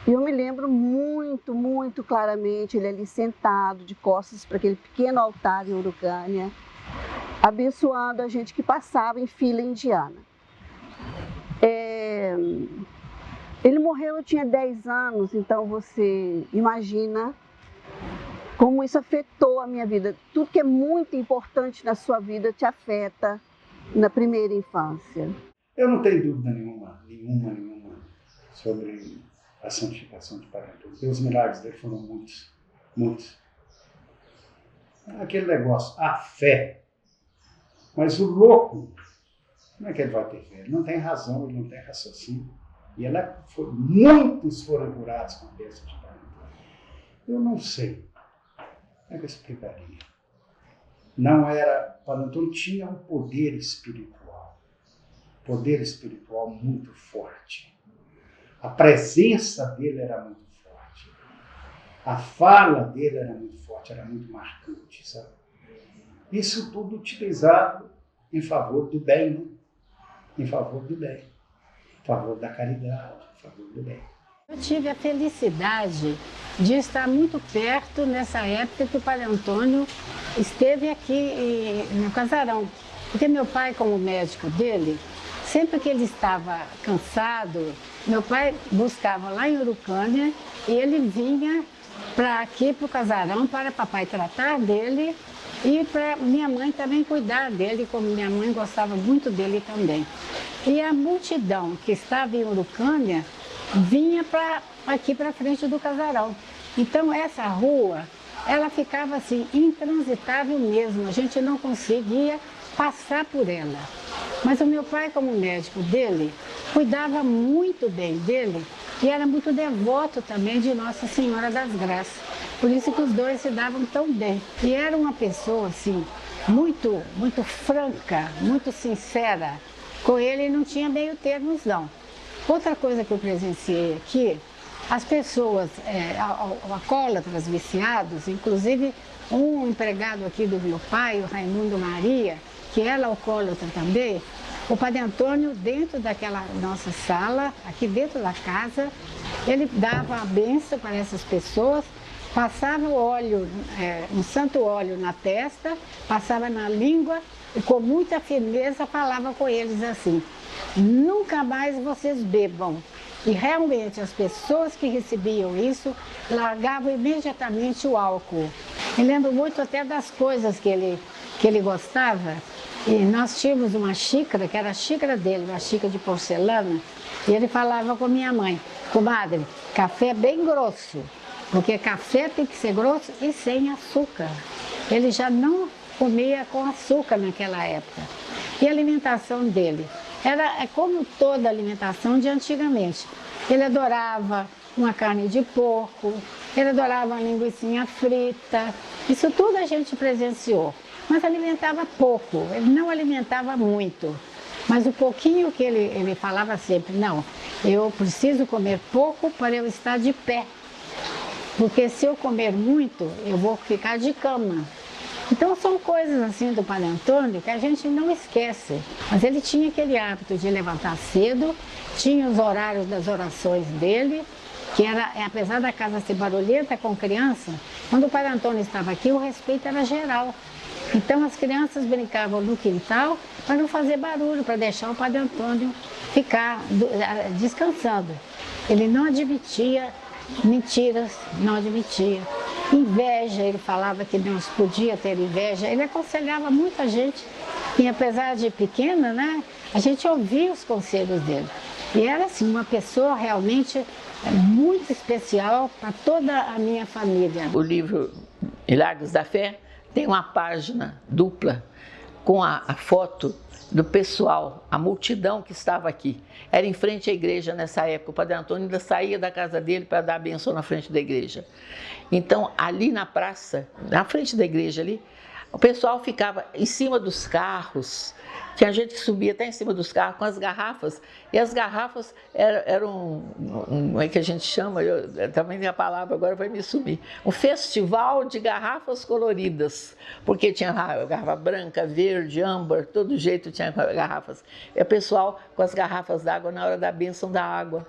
E eu me lembro muito, muito claramente ele ali sentado, de costas para aquele pequeno altar em Urucânia, abençoando a gente que passava em fila indiana. Ele morreu, eu tinha 10 anos, então você imagina como isso afetou a minha vida. Tudo que é muito importante na sua vida te afeta na primeira infância. Eu não tenho dúvida nenhuma sobre a santificação de Padre Antônio. Os milagres dele foram muitos, muitos. Aquele negócio, a fé. Mas o louco, como é que ele vai ter fé? Ele não tem razão, ele não tem raciocínio. E muitos foram curados com a bênção de Padre Antônio. Eu não sei. Como é que eu explicaria? Padre Antônio tinha um poder espiritual muito forte. A presença dele era muito forte. A fala dele era muito forte, era muito marcante, sabe? Isso tudo utilizado em favor do bem, né? Em favor do bem, em favor da caridade, em favor do bem. Eu tive a felicidade de estar muito perto nessa época que o Padre Antônio esteve aqui no Casarão. Porque meu pai, como médico dele, sempre que ele estava cansado, meu pai buscava lá em Urucânia e ele vinha para aqui, para o Casarão, para papai tratar dele e para minha mãe também cuidar dele, como minha mãe gostava muito dele também. E a multidão que estava em Urucânia vinha aqui para frente do Casarão. Então essa rua, ela ficava assim, intransitável mesmo, a gente não conseguia passar por ela. Mas o meu pai, como médico dele, cuidava muito bem dele e era muito devoto também de Nossa Senhora das Graças. Por isso que os dois se davam tão bem. E era uma pessoa assim, muito franca, muito sincera. Com ele não tinha meio termos não. Outra coisa que eu presenciei aqui, as pessoas alcoólatras, viciados, inclusive um empregado aqui do meu pai, o Raimundo Maria, que era alcoólatra também, o Padre Antônio, dentro daquela nossa sala, aqui dentro da casa, ele dava a bênção para essas pessoas, passava o óleo, um santo óleo na testa, passava na língua e com muita firmeza falava com eles assim: nunca mais vocês bebam. E realmente as pessoas que recebiam isso largavam imediatamente o álcool. Me lembro muito até das coisas que ele gostava. E nós tínhamos uma xícara, que era a xícara dele, uma xícara de porcelana, e ele falava com minha mãe: comadre, café bem grosso, porque café tem que ser grosso e sem açúcar. Ele já não comia com açúcar naquela época. E a alimentação dele era como toda a alimentação de antigamente. Ele adorava uma carne de porco, ele adorava uma linguicinha frita, isso tudo a gente presenciou. Mas alimentava pouco, ele não alimentava muito. Mas o pouquinho que ele falava sempre: não, eu preciso comer pouco para eu estar de pé. Porque se eu comer muito, eu vou ficar de cama. Então são coisas assim do Padre Antônio que a gente não esquece. Mas ele tinha aquele hábito de levantar cedo, tinha os horários das orações dele, que era, apesar da casa ser barulhenta com criança, quando o Padre Antônio estava aqui, o respeito era geral. Então as crianças brincavam no quintal para não fazer barulho, para deixar o Padre Antônio ficar descansando. Ele não admitia mentiras, não admitia. Inveja, ele falava que não se podia ter inveja. Ele aconselhava muita gente. E apesar de pequena, né, a gente ouvia os conselhos dele. E era assim, uma pessoa realmente muito especial para toda a minha família. O livro Milagres da Fé tem uma página dupla com a foto do pessoal, a multidão que estava aqui. Era em frente à igreja nessa época. O Padre Antônio ainda saía da casa dele para dar a bênção na frente da igreja. Então, ali na praça, na frente da igreja ali, o pessoal ficava em cima dos carros. Tinha gente que subia até em cima dos carros com as garrafas. E as garrafas eram como é que a gente chama? Também a palavra agora vai me sumir. Um festival de garrafas coloridas. Porque tinha garrafa branca, verde, âmbar, todo jeito tinha garrafas. E o pessoal com as garrafas d'água na hora da bênção da água.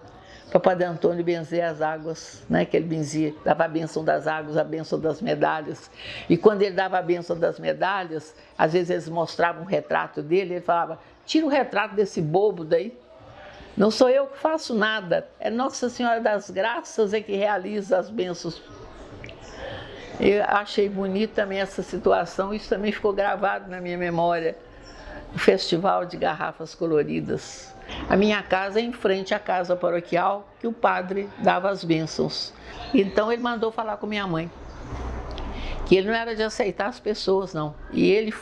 Para o Padre Antônio benzer as águas, né, que ele benzia, dava a bênção das águas, a bênção das medalhas. E quando ele dava a bênção das medalhas, às vezes eles mostravam um retrato dele, ele falava: tira o retrato desse bobo daí, não sou eu que faço nada, é Nossa Senhora das Graças que realiza as bênçãos. Eu achei bonita também essa situação, isso também ficou gravado na minha memória, o festival de garrafas coloridas. A minha casa é em frente à casa paroquial que o padre dava as bênçãos. Então ele mandou falar com minha mãe, que ele não era de aceitar as pessoas, não. E ele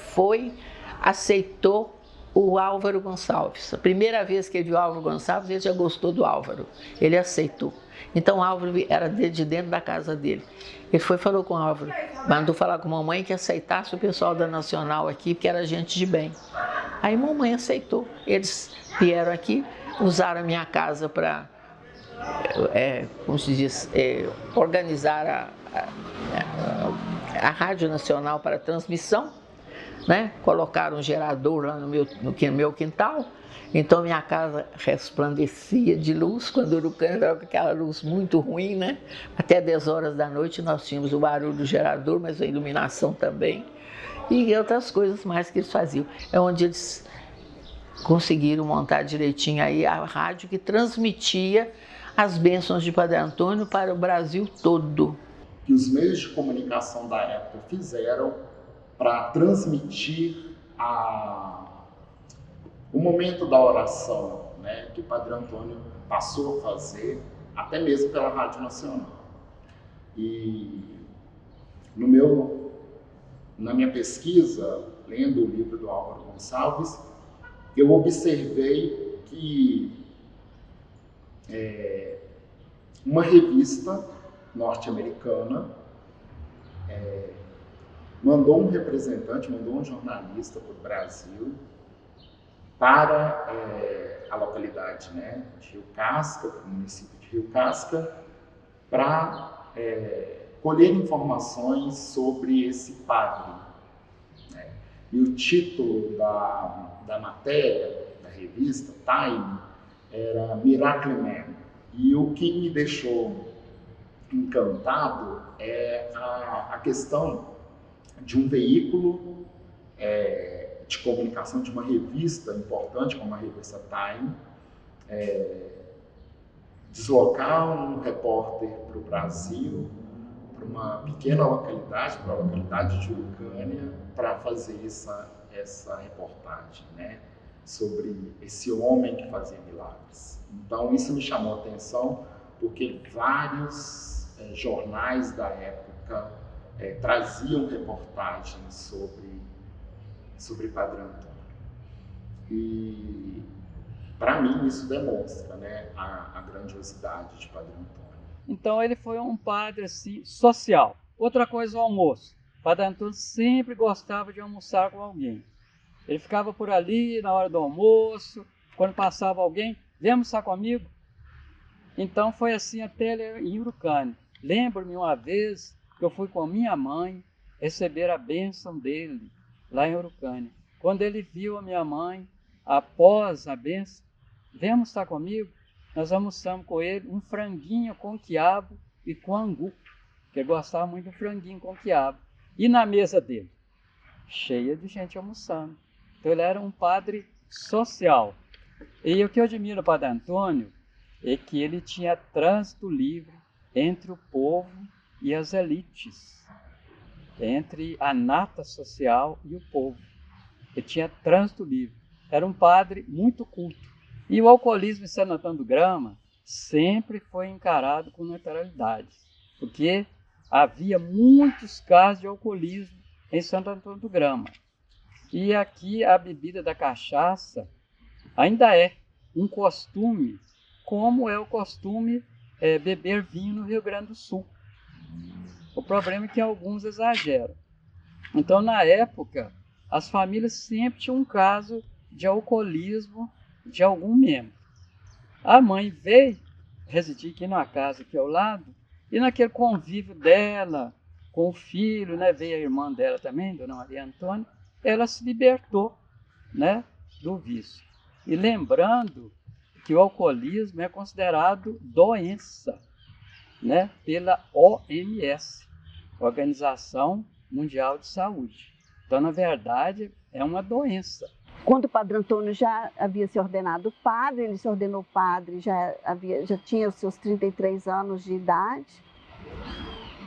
aceitou o Álvaro Gonçalves. A primeira vez que ele viu o Álvaro Gonçalves, ele já gostou do Álvaro. Ele aceitou. Então o Álvaro era de dentro da casa dele. Ele foi e falou com o Álvaro, mandou falar com a mamãe que aceitasse o pessoal da Nacional aqui, porque era gente de bem. Aí a mamãe aceitou. Eles vieram aqui, usaram a minha casa para, como se diz, organizar a Rádio Nacional para transmissão, né? Colocaram um gerador lá no meu quintal. Então minha casa resplandecia de luz, quando o Urucânia estava com aquela luz muito ruim, né? Até 10 horas da noite nós tínhamos o barulho do gerador, mas a iluminação também. E outras coisas mais que eles faziam. É onde eles conseguiram montar direitinho aí a rádio que transmitia as bênçãos de Padre Antônio para o Brasil todo. Que os meios de comunicação da época fizeram para transmitir o momento da oração, né, que Padre Antônio passou a fazer, até mesmo pela Rádio Nacional. E na minha pesquisa, lendo o livro do Álvaro Gonçalves, eu observei que uma revista norte-americana mandou um representante, mandou um jornalista para o Brasil, para a localidade, né, de Rio Casca, para o município de Rio Casca, para colher informações sobre esse padre, né? E o título da matéria, da revista Time, era Miracle Man. E o que me deixou encantado é a questão de um veículo de comunicação, de uma revista importante como a revista Time, deslocar um repórter para o Brasil, para uma pequena localidade, para a localidade de Urucânia, para fazer essa reportagem, né, sobre esse homem que fazia milagres. Então isso me chamou a atenção, porque vários jornais da época traziam reportagens sobre Padre Antônio. E para mim isso demonstra, né, a grandiosidade de Padre Antônio. Então ele foi um padre assim, social. Outra coisa, o almoço. Padre Antônio sempre gostava de almoçar com alguém. Ele ficava por ali na hora do almoço, quando passava alguém, vem almoçar comigo. Então foi assim até ele em Urucânia. Lembro-me uma vez que eu fui com a minha mãe receber a bênção dele lá em Urucânia. Quando ele viu a minha mãe, após a bênção, vem almoçar comigo. Nós almoçamos com ele um franguinho com quiabo e com angu, que ele gostava muito do franguinho com quiabo. E na mesa dele, cheia de gente almoçando. Então ele era um padre social. E o que eu admiro no Padre Antônio é que ele tinha trânsito livre entre o povo e as elites, entre a nata social e o povo. Ele tinha trânsito livre. Era um padre muito culto. E o alcoolismo em Santo Antônio do Grama sempre foi encarado com naturalidade, porque havia muitos casos de alcoolismo em Santo Antônio do Grama. E aqui a bebida da cachaça ainda é um costume, como é o costume beber vinho no Rio Grande do Sul. O problema é que alguns exageram. Então, na época, as famílias sempre tinham um caso de alcoolismo de algum membro. A mãe veio residir aqui numa casa aqui ao lado, e naquele convívio dela com o filho, né, veio a irmã dela também, Dona Maria Antônia, ela se libertou, né, do vício. E lembrando que o alcoolismo é considerado doença, né, pela OMS, Organização Mundial de Saúde. Então, na verdade, é uma doença. Quando o Padre Antônio já havia se ordenado padre, ele se ordenou padre, já tinha os seus 33 anos de idade,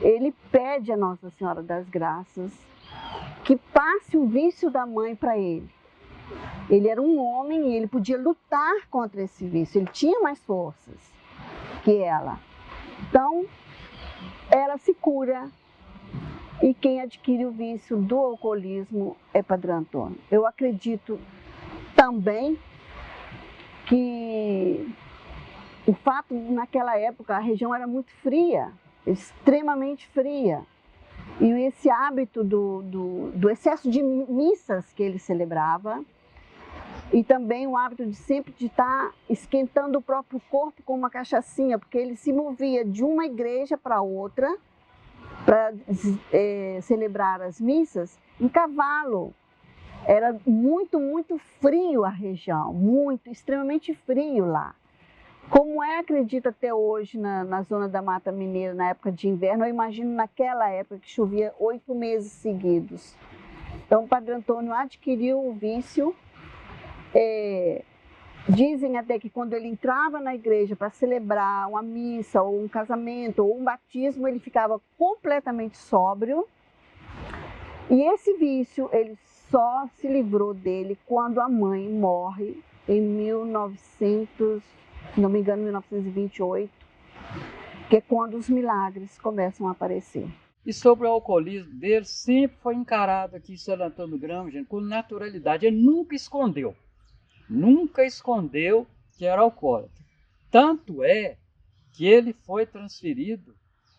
ele pede a Nossa Senhora das Graças que passe o vício da mãe para ele. Ele era um homem e ele podia lutar contra esse vício, ele tinha mais forças que ela. Então, ela se cura. E quem adquire o vício do alcoolismo é Padre Antônio. Eu acredito também que o fato de, naquela época, a região era muito fria, extremamente fria. E esse hábito do excesso de missas que ele celebrava, e também o hábito de sempre de estar esquentando o próprio corpo com uma cachaçinha, porque ele se movia de uma igreja para outra para celebrar as missas em cavalo. Era muito, muito frio a região, muito, extremamente frio lá. Como acredito até hoje na zona da Mata Mineira, na época de inverno, eu imagino naquela época que chovia 8 meses seguidos. Então o Padre Antônio adquiriu o vício. Dizem até que quando ele entrava na igreja para celebrar uma missa, ou um casamento, ou um batismo, ele ficava completamente sóbrio. E esse vício, ele só se livrou dele quando a mãe morre em 1900, se não me engano, 1928, que é quando os milagres começam a aparecer. E sobre o alcoolismo dele, sempre foi encarado aqui em Santo Antônio do Grama, gente, com naturalidade. Ele nunca escondeu que era alcoólatra. Tanto é que ele foi transferido,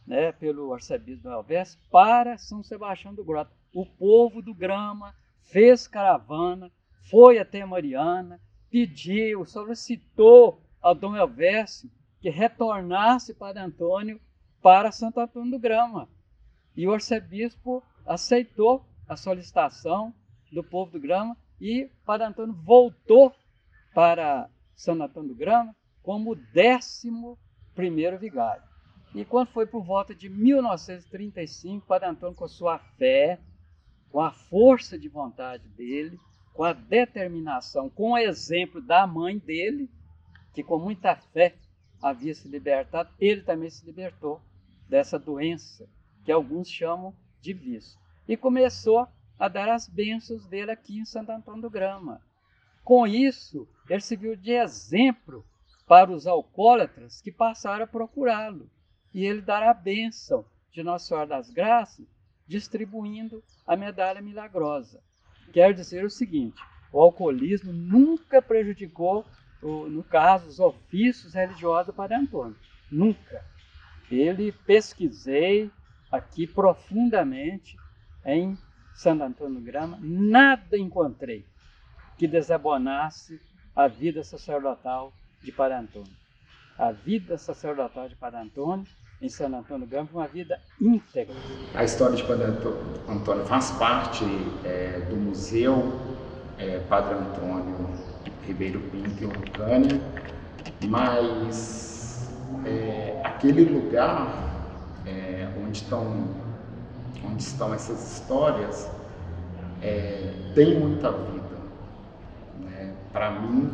né, pelo arcebispo Manuel Verso para São Sebastião do Grota. O povo do Grama fez caravana, foi até Mariana, pediu, solicitou ao Dom Elvésio que retornasse Padre Antônio para Santo Antônio do Grama. E o arcebispo aceitou a solicitação do povo do Grama e Padre Antônio voltou para Santo Antônio do Grama como 11º vigário. E quando foi por volta de 1935, Padre Antônio, com sua fé, com a força de vontade dele, com a determinação, com o exemplo da mãe dele, que com muita fé havia se libertado, ele também se libertou dessa doença, que alguns chamam de vício. E começou a dar as bênçãos dele aqui em Santo Antônio do Grama. Com isso, ele serviu de exemplo para os alcoólatras que passaram a procurá-lo. E ele dará a bênção de Nossa Senhora das Graças, distribuindo a medalha milagrosa. Quer dizer o seguinte: o alcoolismo nunca prejudicou, no caso, os ofícios religiosos do Padre Antônio. Nunca. Ele pesquisei aqui profundamente em Santo Antônio do Grama, nada encontrei que desabonasse a vida sacerdotal de Padre Antônio. A vida sacerdotal de Padre Antônio em Santo Antônio do Grama foi uma vida íntegra. A história de Padre Antônio faz parte do Museu Padre Antônio Ribeiro Pinto, em Lucânia, mas aquele lugar onde estão essas histórias tem muita vida. Né? Para mim,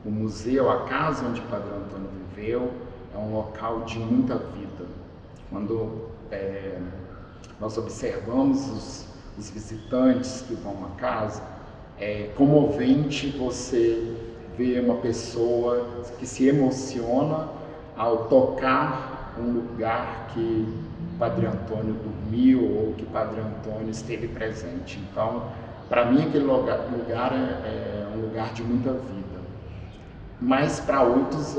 o museu, a casa onde Padre Antônio viveu, é um local de muita vida. Quando nós observamos os visitantes que vão à casa, é comovente você ver uma pessoa que se emociona ao tocar um lugar que Padre Antônio dormiu ou que Padre Antônio esteve presente. Então, para mim, aquele lugar é um lugar de muita vida, mas para outros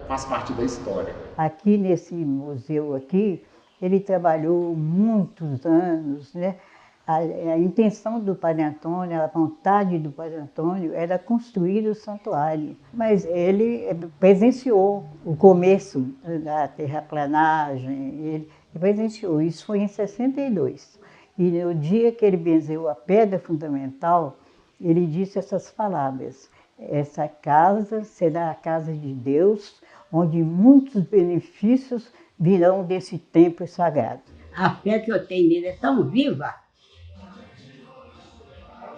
faz parte da história. Aqui nesse museu aqui, ele trabalhou muitos anos, né? A intenção do Padre Antônio, a vontade do Padre Antônio era construir o santuário, mas ele presenciou o começo da terraplanagem, ele presenciou, isso foi em 62. E no dia que ele benzeu a pedra fundamental, ele disse essas palavras: essa casa será a casa de Deus, onde muitos benefícios virão desse templo sagrado. A fé que eu tenho nele é tão viva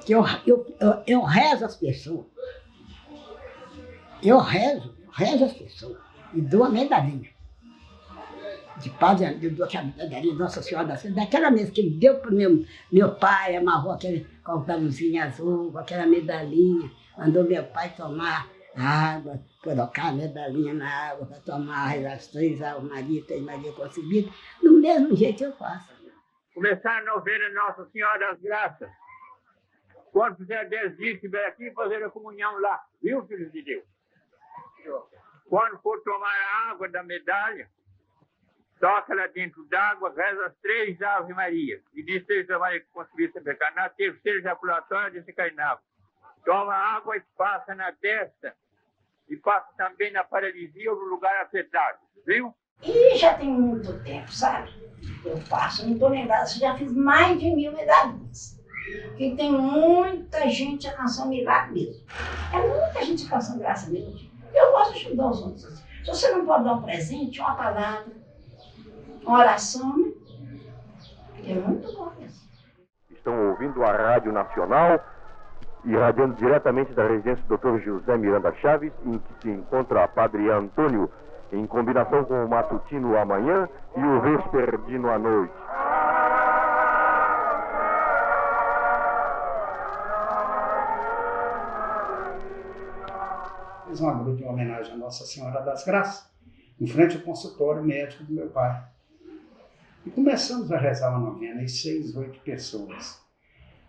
que eu rezo as pessoas. Eu rezo as pessoas e dou a medalhinha. De Padre, eu dou aquela medalhinha de Nossa Senhora da Senhora, daquela mesma que ele deu para o meu pai, amarrou aquele contãozinho azul, com aquela medalhinha, mandou meu pai tomar água, colocar a medalhinha na água para tomar as 3 Ave Maria, 3 Maria Concebida. Do mesmo jeito eu faço. Começar a novena Nossa Senhora das Graças. Quando fizer 10 dias, estiver aqui, fazer a comunhão lá. Viu, filhos de Deus? Quando for tomar a água da medalha, toca lá dentro d'água, reza as 3 Ave Maria. E diz 3 Ave Maria que conseguir ser pecar. Na terceira ejaculatória, diz que cai na água. Toma água e passa na testa. E passa também na paralisia ou no lugar afetado. Viu? E já tem muito tempo, sabe? Eu faço, não estou lembrada, já fiz mais de 1000 medalhinhas. Porque tem muita gente alcançando milagre mesmo. É muita gente alcançando graça mesmo. Eu gosto de ajudar os outros. Se você não pode dar um presente, uma palavra, uma oração, né? É muito bom isso. Estão ouvindo a Rádio Nacional, irradiando diretamente da residência do Dr. José Miranda Chaves, em que se encontra Padre Antônio, em combinação com o matutino amanhã e o vespertino à noite. Fiz uma gruta em homenagem à Nossa Senhora das Graças, em frente ao consultório médico do meu pai. E começamos a rezar uma novena, e 6, 8 pessoas.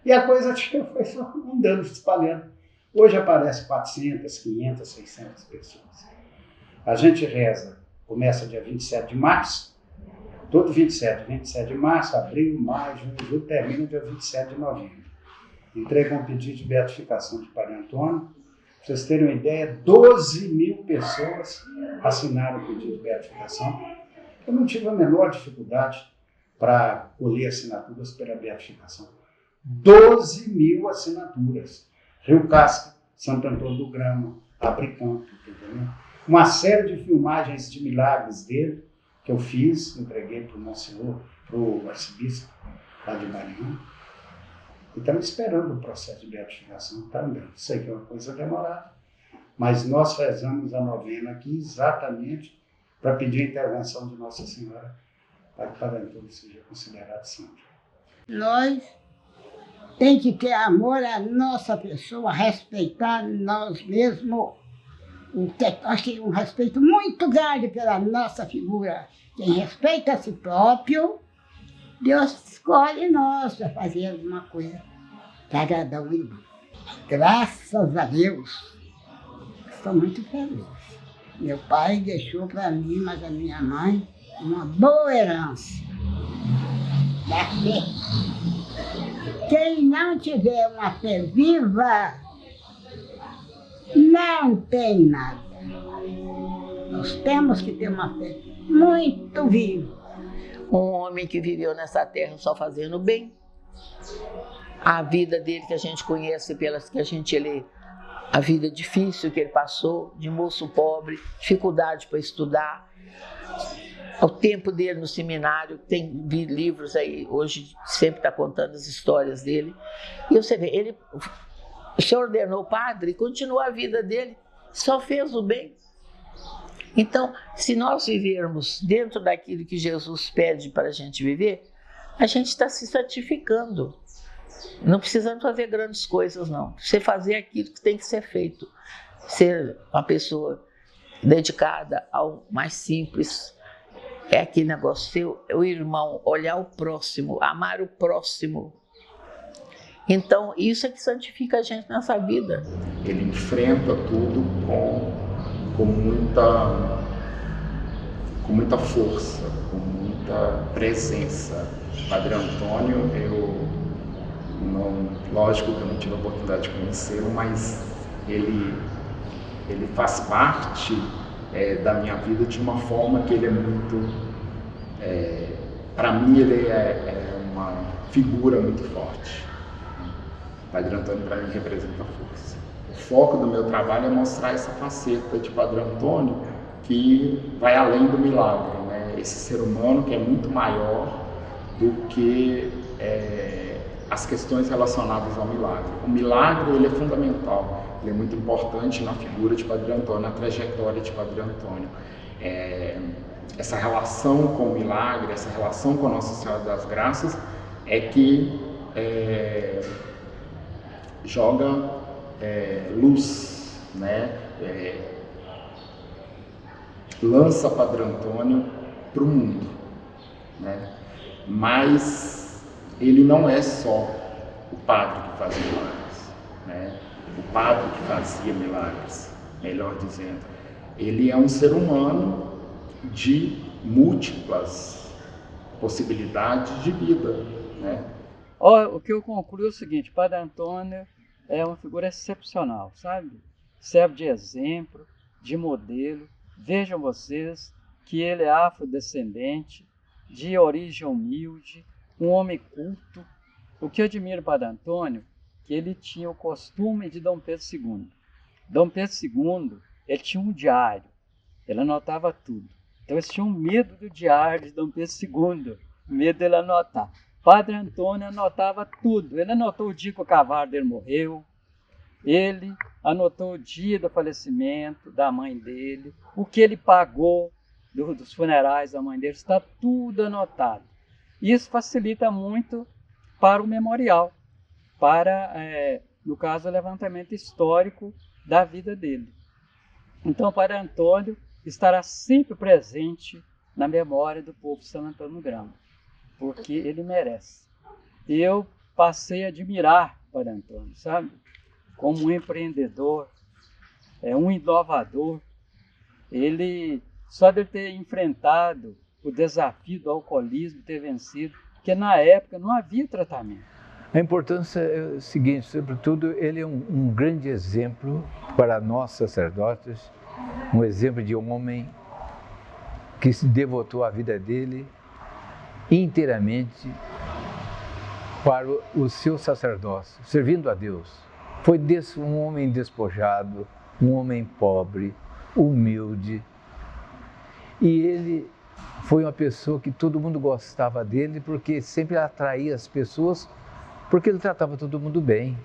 E a coisa foi só andando, se espalhando. Hoje aparece 400, 500, 600 pessoas. A gente reza, começa dia 27 de março, todo 27 de março, abril, maio, junho, julho, termina dia 27 de novembro. Entrei com um pedido de beatificação de Padre Antônio. Para vocês terem uma ideia, 12.000 pessoas assinaram o pedido de beatificação. Eu não tive a menor dificuldade para colher assinaturas pela beatificação. 12.000 assinaturas. Rio Casca, Santo Antônio do Grama, Abricampo, entendeu? Uma série de filmagens de milagres dele, que eu fiz, entreguei para o Monsenhor, para o arcebispo lá de Maranhão. E estamos esperando o processo de beatificação também. Sei que é uma coisa demorada, mas nós rezamos a novena aqui exatamente para pedir a intervenção de Nossa Senhora para que Padre Antônio seja considerado santo. Nós temos que ter amor à nossa pessoa, respeitar nós mesmos. Nós temos um respeito muito grande pela nossa figura. Quem respeita a si próprio, Deus escolhe nós para fazer alguma coisa para agradar o irmão. Graças a Deus, estou muito feliz. Meu pai deixou para mim, mas a minha mãe, uma boa herança da fé. Quem não tiver uma fé viva, não tem nada. Nós temos que ter uma fé muito viva. Um homem que viveu nessa terra só fazendo bem. A vida dele que a gente conhece, pelas que a gente lê, a vida difícil que ele passou, de moço pobre, dificuldade para estudar, o tempo dele no seminário, tem livros aí, hoje sempre está contando as histórias dele. E você vê, ele se ordenou padre e continua a vida dele, só fez o bem. Então, se nós vivermos dentro daquilo que Jesus pede para a gente viver, a gente está se santificando. Não precisamos fazer grandes coisas, não. Você fazer aquilo que tem que ser feito. Ser uma pessoa dedicada ao mais simples. É aquele negócio seu, o irmão, olhar o próximo, amar o próximo. Então, isso é que santifica a gente nessa vida. Ele enfrenta tudo com muita força, com muita presença. Padre Antônio, lógico que eu não tive a oportunidade de conhecê-lo, mas ele faz parte da minha vida de uma forma que ele é muito... para mim, ele é uma figura muito forte. Padre Antônio, para mim, representa força. O foco do meu trabalho é mostrar essa faceta de Padre Antônio que vai além do milagre, né? Esse ser humano que é muito maior do que as questões relacionadas ao milagre. O milagre, ele é fundamental, ele é muito importante na figura de Padre Antônio, na trajetória de Padre Antônio. Essa relação com o milagre, essa relação com a Nossa Senhora das Graças é que joga luz, né? Lança Padre Antônio para o mundo, né? Mas ele não é só o padre que faz milagres. né? O padre que fazia milagres, melhor dizendo. Ele é um ser humano de múltiplas possibilidades de vida, né? O que eu concluo é o seguinte: Padre Antônio é uma figura excepcional, sabe? Serve de exemplo, de modelo. Vejam vocês que ele é afrodescendente, de origem humilde, um homem culto. O que eu admiro Padre Antônio, que ele tinha o costume de Dom Pedro II. Dom Pedro II, ele tinha um diário, ele anotava tudo. Então eles tinham medo do diário de Dom Pedro II, medo dele anotar. Padre Antônio anotava tudo. Ele anotou o dia que o cavalo dele morreu, ele anotou o dia do falecimento da mãe dele, o que ele pagou dos funerais da mãe dele, está tudo anotado. Isso facilita muito para o memorial, para, no caso, o levantamento histórico da vida dele. Então, Padre Antônio estará sempre presente na memória do povo de São Antônio do Grama, porque ele merece. E eu passei a admirar Padre Antônio, sabe? Como um empreendedor, um inovador. Ele, só de ter enfrentado o desafio do alcoolismo, ter vencido, porque na época não havia tratamento. A importância é o seguinte: sobretudo, ele é um grande exemplo para nós sacerdotes, um exemplo de um homem que se devotou a vida dele inteiramente para o seu sacerdócio, servindo a Deus. Foi um homem despojado, um homem pobre, humilde, e ele foi uma pessoa que todo mundo gostava dele, porque sempre atraía as pessoas, porque ele tratava todo mundo bem.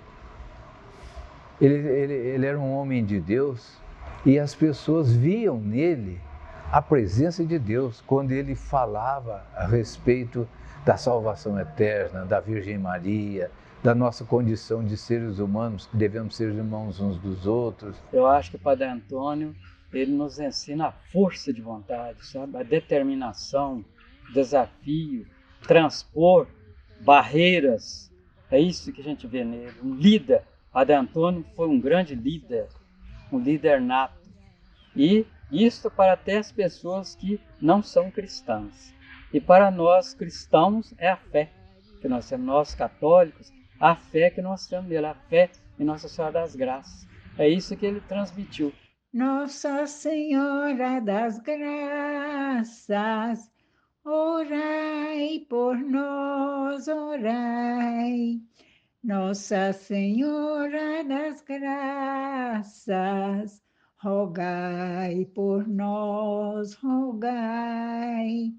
Ele era um homem de Deus, e as pessoas viam nele a presença de Deus quando ele falava a respeito da salvação eterna, da Virgem Maria, da nossa condição de seres humanos, que devemos ser irmãos uns dos outros. Eu acho que o Padre Antônio, ele nos ensina a força de vontade, sabe? A determinação, desafio, transpor barreiras. É isso que a gente vê nele, um líder. Padre Antônio foi um grande líder, um líder nato. E isso para até as pessoas que não são cristãs. E para nós cristãos é a fé que nós temos, nós católicos, a fé que nós temos nele, a fé em Nossa Senhora das Graças. É isso que ele transmitiu. Nossa Senhora das Graças, orai por nós, orai. Nossa Senhora das Graças, rogai por nós, rogai.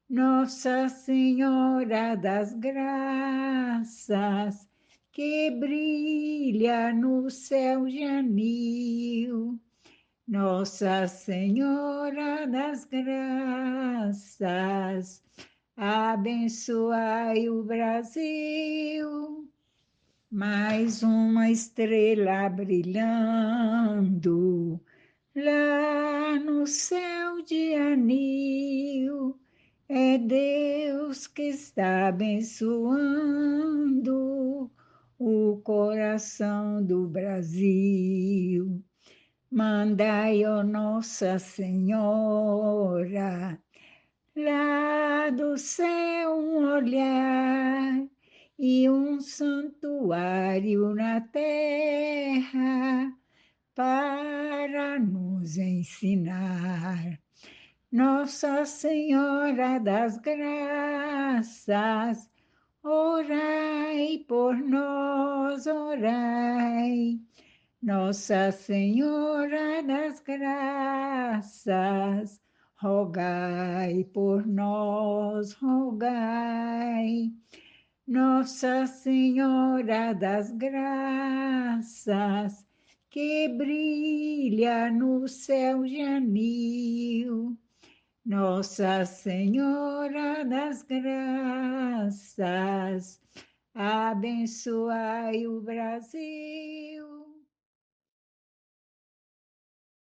Nossa Senhora das Graças, que brilha no céu de anil. Nossa Senhora das Graças, abençoai o Brasil. Mais uma estrela brilhando lá no céu de anil. É Deus que está abençoando o coração do Brasil. Mandai, ó Nossa Senhora, lá do céu um olhar e um santuário na terra para nos ensinar. Nossa Senhora das Graças, orai por nós, orai. Nossa Senhora das Graças, rogai por nós, rogai. Nossa Senhora das Graças, que brilha no céu de anil. Nossa Senhora das Graças, abençoai o Brasil.